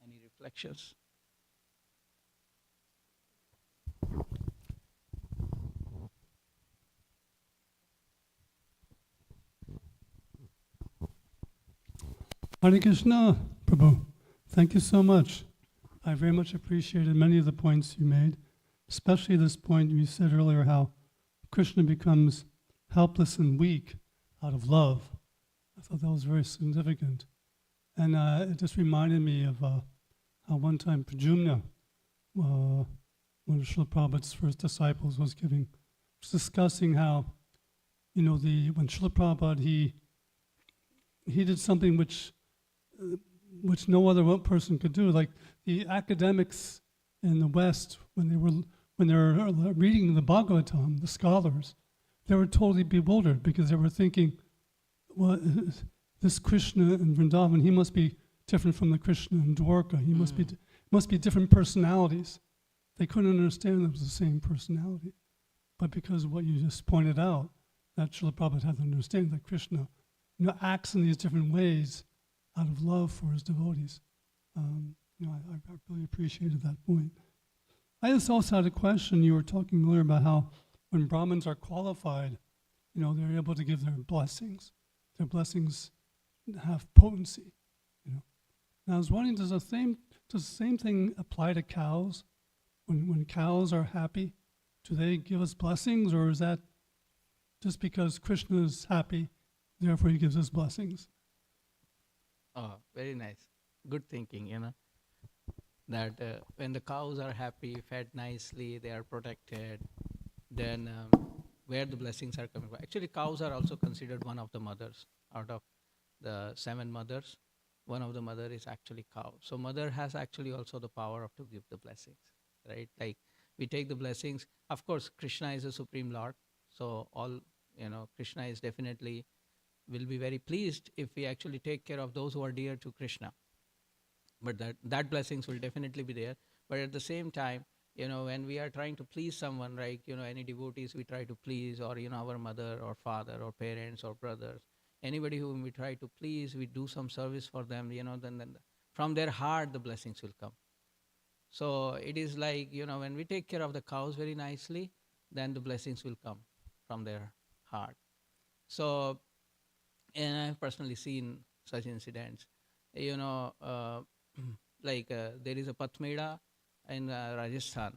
Any reflections? Hare Krishna, Prabhu. Thank you so much. I very much appreciated many of the points you made, especially this point you said earlier how Krishna becomes helpless and weak out of love. I thought that was very significant. And it just reminded me of how one time Prajumna, one of Srila Prabhupada's first disciples, was discussing how, when Srila Prabhupada, he did something which no other person could do. Like the academics in the West, when they were reading the Bhagavatam, the scholars, they were totally bewildered because they were thinking, well, this Krishna in Vrindavan, he must be different from the Krishna in Dwarka. He must be different personalities. They couldn't understand it was the same personality. But because of what you just pointed out, that Srila Prabhupada had to understand that Krishna acts in these different ways out of love for his devotees. I really appreciated that point. I just also had a question. You were talking earlier about how when Brahmins are qualified, they're able to give their blessings. Their blessings have potency. Now I was wondering, does the same thing apply to cows? When cows are happy, do they give us blessings, or is that just because Krishna is happy, therefore he gives us blessings? Oh, very nice. Good thinking, that when the cows are happy, fed nicely, they are protected, then where the blessings are coming from. Actually, cows are also considered one of the mothers. Out of the 7 mothers, one of the mother is actually cow. So mother has actually also the power to give the blessings, right? Like we take the blessings. Of course, Krishna is a supreme Lord. So Krishna is definitely will be very pleased if we actually take care of those who are dear to Krishna. But that blessings will definitely be there. But at the same time, when we are trying to please someone, like, any devotees we try to please, or, our mother or father or parents or brothers, anybody whom we try to please, we do some service for them, then from their heart the blessings will come. So it is like, when we take care of the cows very nicely, then the blessings will come from their heart. So, and I've personally seen such incidents. You know, like there is a Patmeda in Rajasthan,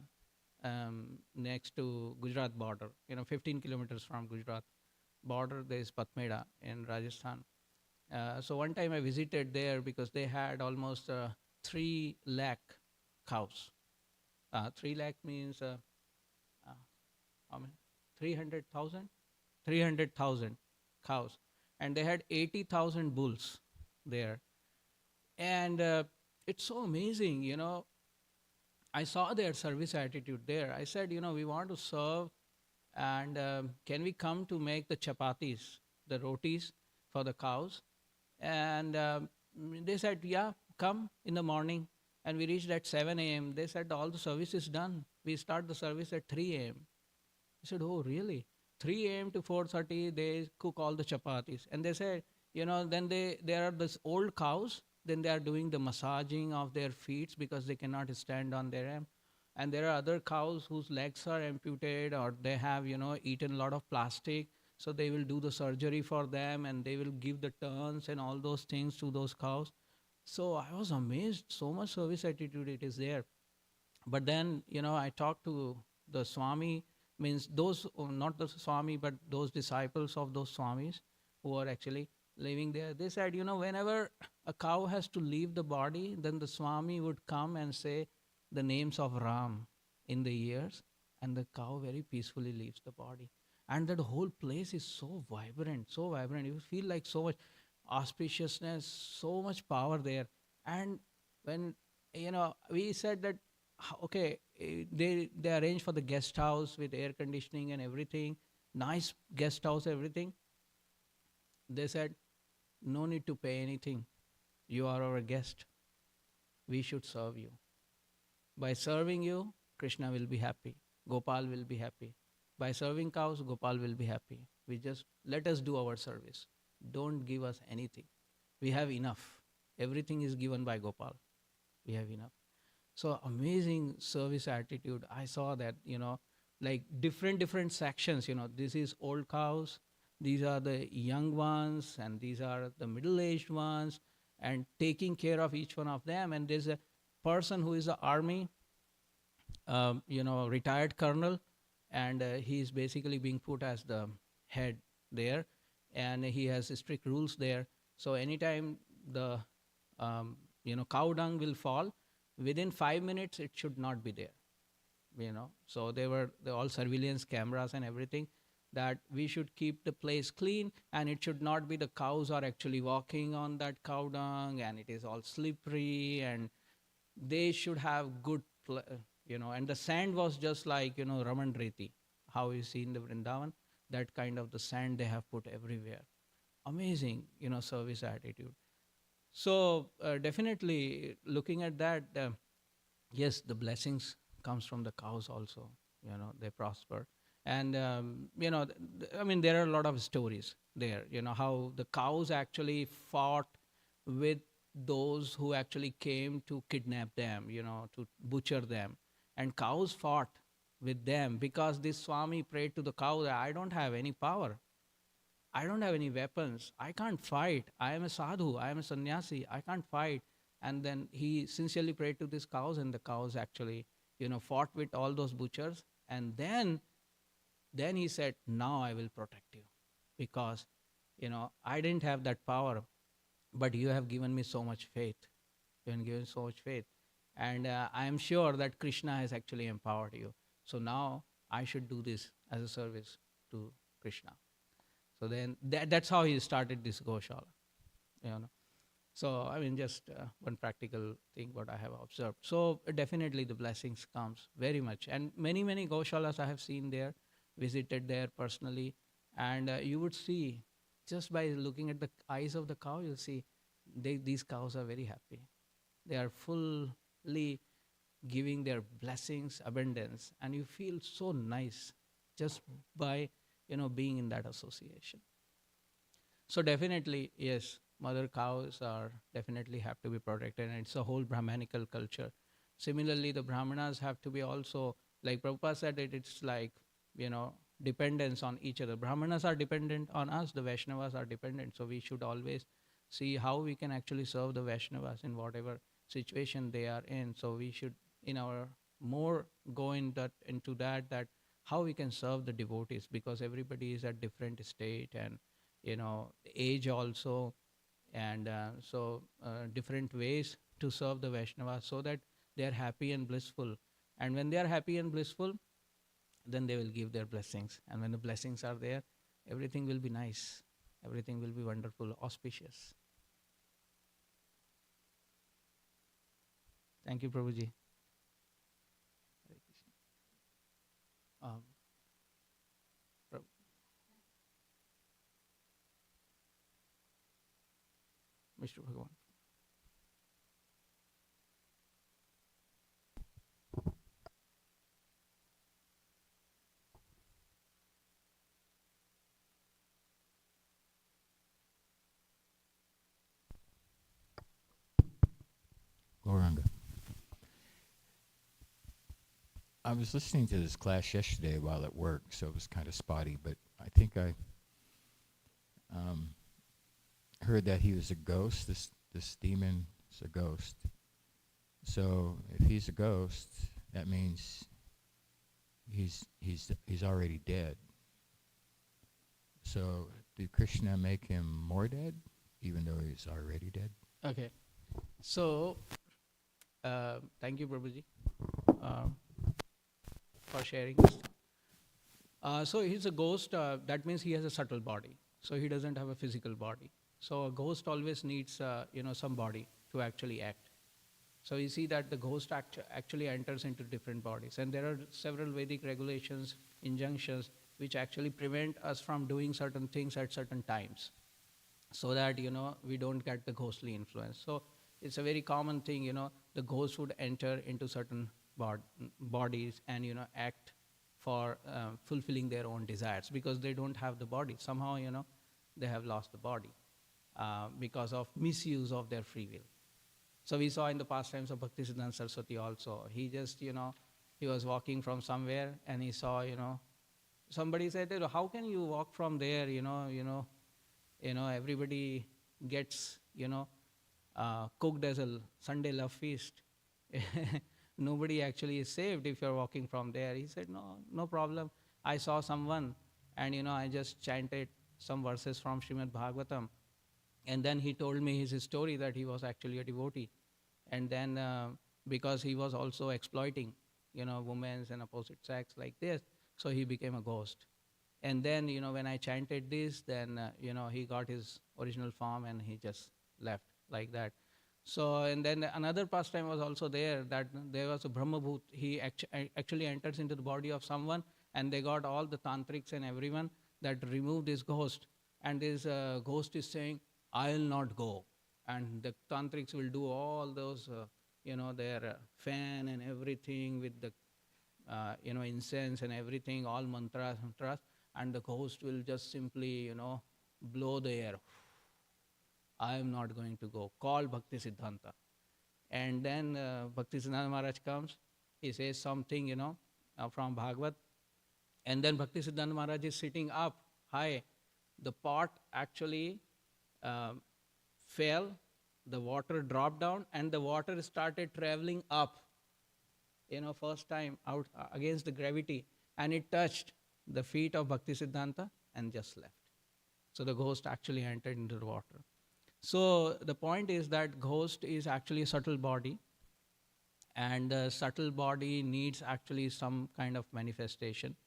next to Gujarat border. 15 kilometers from Gujarat border, there is Patmeda in Rajasthan. So one time I visited there because they had almost 3 lakh cows. 3 lakh means uh, how many? 300,000? 300,000 cows. And they had 80,000 bulls there. And it's so amazing, I saw their service attitude there. I said, we want to serve, and can we come to make the chapatis, the rotis for the cows? And they said, yeah, come in the morning. And we reached at 7 a.m. They said, all the service is done. We start the service at 3 a.m. I said, oh, really? 3 a.m. to 4:30, they cook all the chapatis. And they said, then there are these old cows, then they are doing the massaging of their feet because they cannot stand on their own. And there are other cows whose legs are amputated, or they have, eaten a lot of plastic. So they will do the surgery for them, and they will give the turns and all those things to those cows. So I was amazed, so much service attitude it is there. But then, I talked to the Swami, means those, not the Swami, but those disciples of those Swamis who are actually living there. They said, whenever a cow has to leave the body, then the Swami would come and say the names of Ram in the ears, and the cow very peacefully leaves the body. And that whole place is so vibrant, so vibrant. You feel like so much auspiciousness, so much power there. And when, we said that, okay, they arrange for the guest house with air conditioning and everything, nice guest house, everything. They said, no need to pay anything. You are our guest. We should serve you. By serving you, Krishna will be happy. Gopal will be happy. By serving cows, Gopal will be happy. We just let us do our service. Don't give us anything. We have enough. Everything is given by Gopal. We have enough. So amazing service attitude. I saw that, like different sections, this is old cows, these are the young ones, and these are the middle-aged ones, and taking care of each one of them. And there's a person who is the army, retired colonel, and he is basically being put as the head there, and he has strict rules there. So anytime the cow dung will fall, within 5 minutes it should not be there. So they're all surveillance cameras and everything, that we should keep the place clean, and it should not be the cows are actually walking on that cow dung, and it is all slippery, and they should have good and the sand was just like Raman Reti, how you see in the Vrindavan, that kind of the sand they have put everywhere. Amazing service attitude. So definitely looking at that, yes, the blessings comes from the cows also. They prosper, and there are a lot of stories there. How the cows actually fought with those who actually came to kidnap them, to butcher them, and cows fought with them because this Swami prayed to the cow that I don't have any power. I don't have any weapons. I can't fight. I am a sadhu. I am a sannyasi. I can't fight. And then he sincerely prayed to these cows, and the cows actually, fought with all those butchers. And then he said, now I will protect you because, I didn't have that power, but you have given me so much faith. You have given so much faith. And I am sure that Krishna has actually empowered you. So now I should do this as a service to Krishna. So then that's how he started this Goshala. So just one practical thing what I have observed. So definitely the blessings comes very much. And many Goshalas I have seen there, visited there personally. And you would see, just by looking at the eyes of the cow, you'll see these cows are very happy. They are fully giving their blessings, abundance, and you feel so nice just by being in that association. So definitely, yes, mother cows are definitely have to be protected, and it's a whole Brahmanical culture. Similarly, the Brahmanas have to be also, like Prabhupada said, it's like, dependence on each other. Brahmanas are dependent on us, the Vaishnavas are dependent. So we should always see how we can actually serve the Vaishnavas in whatever situation they are in. So we should, in our more go into that how we can serve the devotees, because everybody is at different state and age also, and different ways to serve the Vaishnavas so that they are happy and blissful. And when they are happy and blissful, then they will give their blessings. And when the blessings are there, everything will be nice. Everything will be wonderful, auspicious. Thank you, Prabhuji. Hare Krishna. Mr. Bhagavan. Gauranga. I was listening to this class yesterday while at work, so it was kind of spotty, but I think I heard that he was a ghost. This demon is a ghost. So if he's a ghost, that means he's already dead. So did Krishna make him more dead, even though he's already dead? Okay. So, thank you, Prabhuji, for sharing this. So he's a ghost. That means he has a subtle body. So he doesn't have a physical body. So a ghost always needs, some body to actually act. So you see that the ghost actually enters into different bodies. And there are several Vedic regulations, injunctions, which actually prevent us from doing certain things at certain times, so that, we don't get the ghostly influence. So it's a very common thing, the ghost would enter into certain bodies and, act for fulfilling their own desires, because they don't have the body. Somehow, they have lost the body because of misuse of their free will. So we saw in the pastimes of Bhaktisiddhanta Saraswati also, he just, he was walking from somewhere and he saw, somebody said, how can you walk from there, everybody gets, cooked as a Sunday love feast. Nobody actually is saved if you're walking from there. He said, no problem. I saw someone and, I just chanted some verses from Srimad Bhagavatam. And then he told me his story that he was actually a devotee. And then because he was also exploiting, women and opposite sex like this, so he became a ghost. And then, when I chanted this, then, he got his original form and he just left like that. So, and then another pastime was also there, that there was a Brahmabhut. He actually enters into the body of someone, and they got all the tantrics and everyone that removed this ghost. And this ghost is saying, I'll not go. And the tantrics will do all those, their fan and everything with the, incense and everything, all mantras, and the ghost will just simply, blow the air. I am not going to go. Call Bhaktisiddhanta. And then Bhaktisiddhanta Maharaj comes. He says something, from Bhagavat. And then Bhaktisiddhanta Maharaj is sitting up high. The pot actually fell. The water dropped down and the water started traveling up. First time out against the gravity. And it touched the feet of Bhaktisiddhanta and just left. So the ghost actually entered into the water. So the point is that ghost is actually a subtle body, and the subtle body needs actually some kind of manifestation.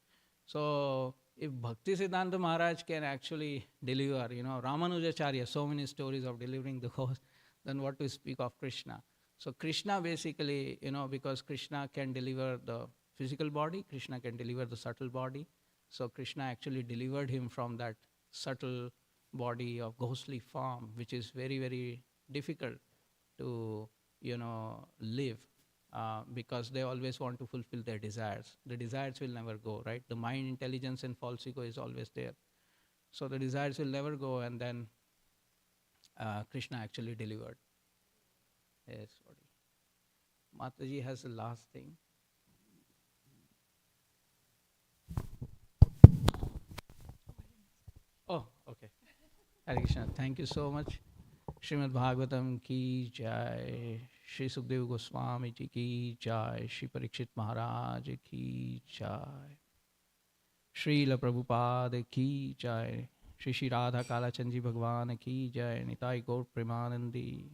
So if Bhaktisiddhanta Maharaj can actually deliver, Ramanujacharya, so many stories of delivering the ghost, then what to speak of Krishna? So Krishna basically, because Krishna can deliver the physical body, Krishna can deliver the subtle body. So Krishna actually delivered him from that subtle body of ghostly form, which is very, very difficult to, live, because they always want to fulfill their desires. The desires will never go, right? The mind, intelligence, and false ego is always there. So the desires will never go, and then Krishna actually delivered his body. Mataji has the last thing. Oh, okay. Hare Krishna. Thank you so much. Srimad Bhagavatam ki jai. Shri Sukdev Goswami ji ki jai. Shri Parikshit Maharaj ki jai. Srila Prabhupada ki jai. Shri Shri Radha Kalachandji Bhagwan ki jai. Nitai Gaur Premanandi.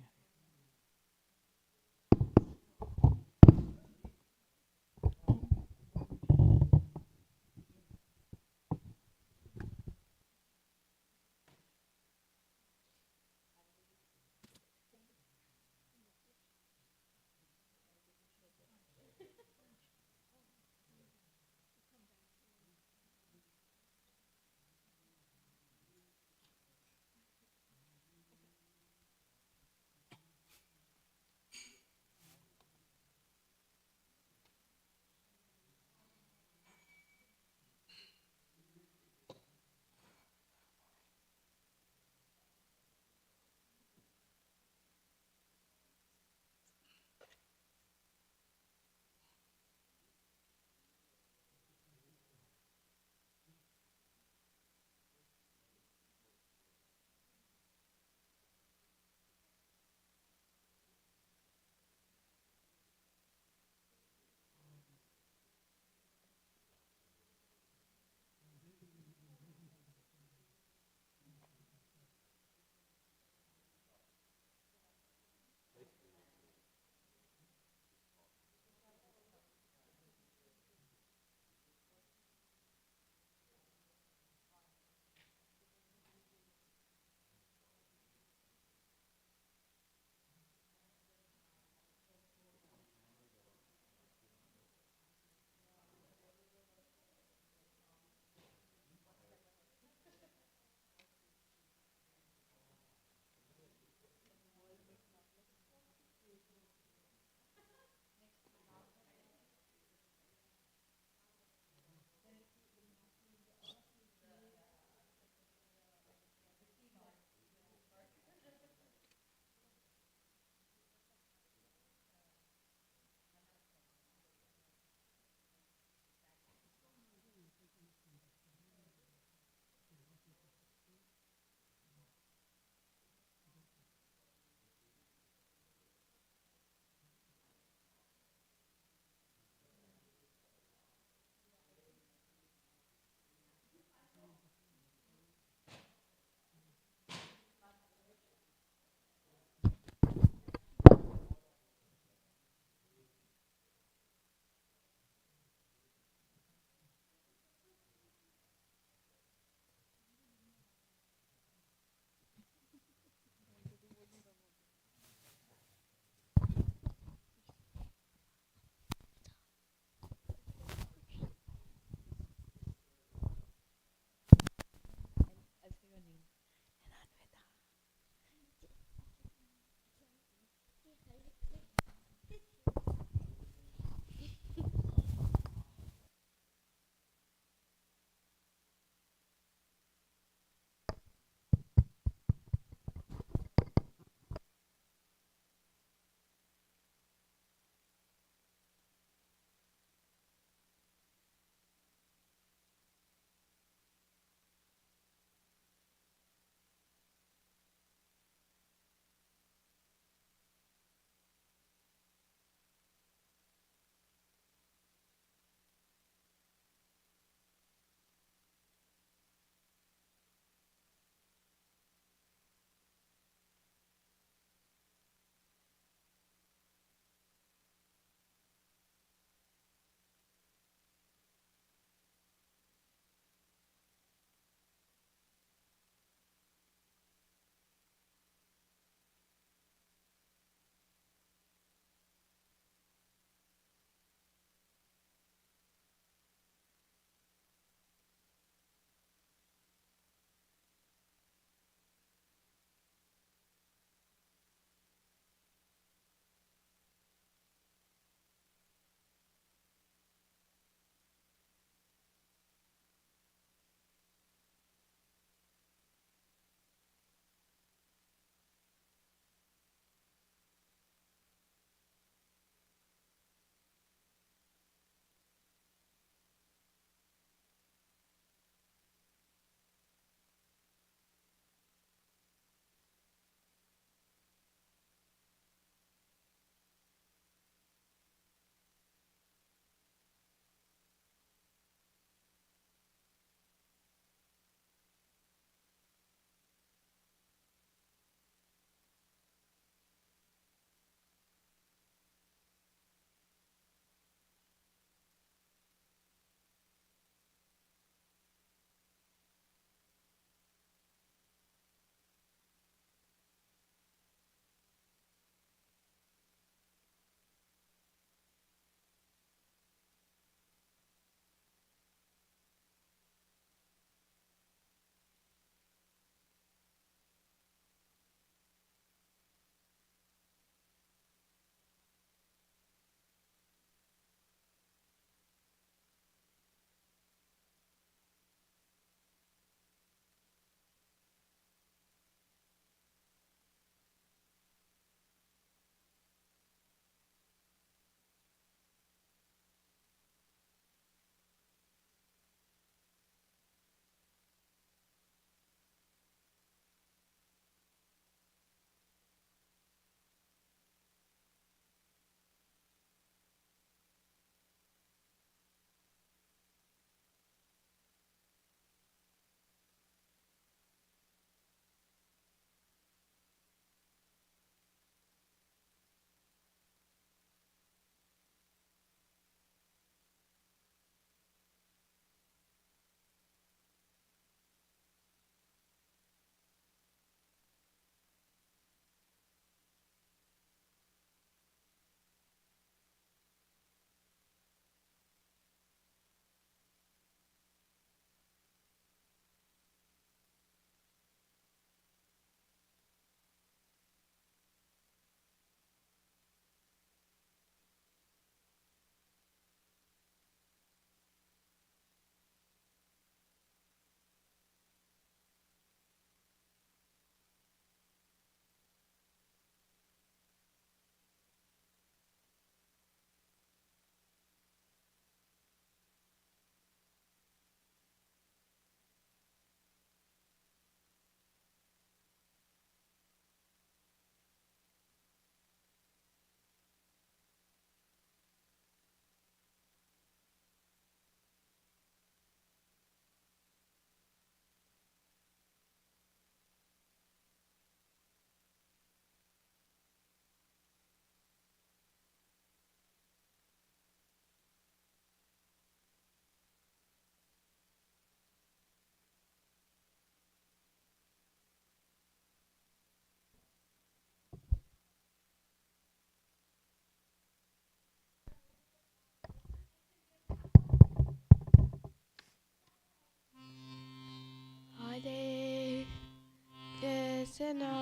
Krishna,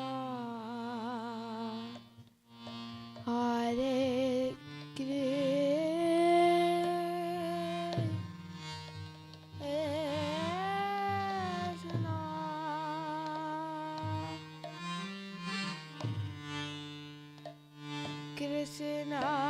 Hare Krishna, Krishna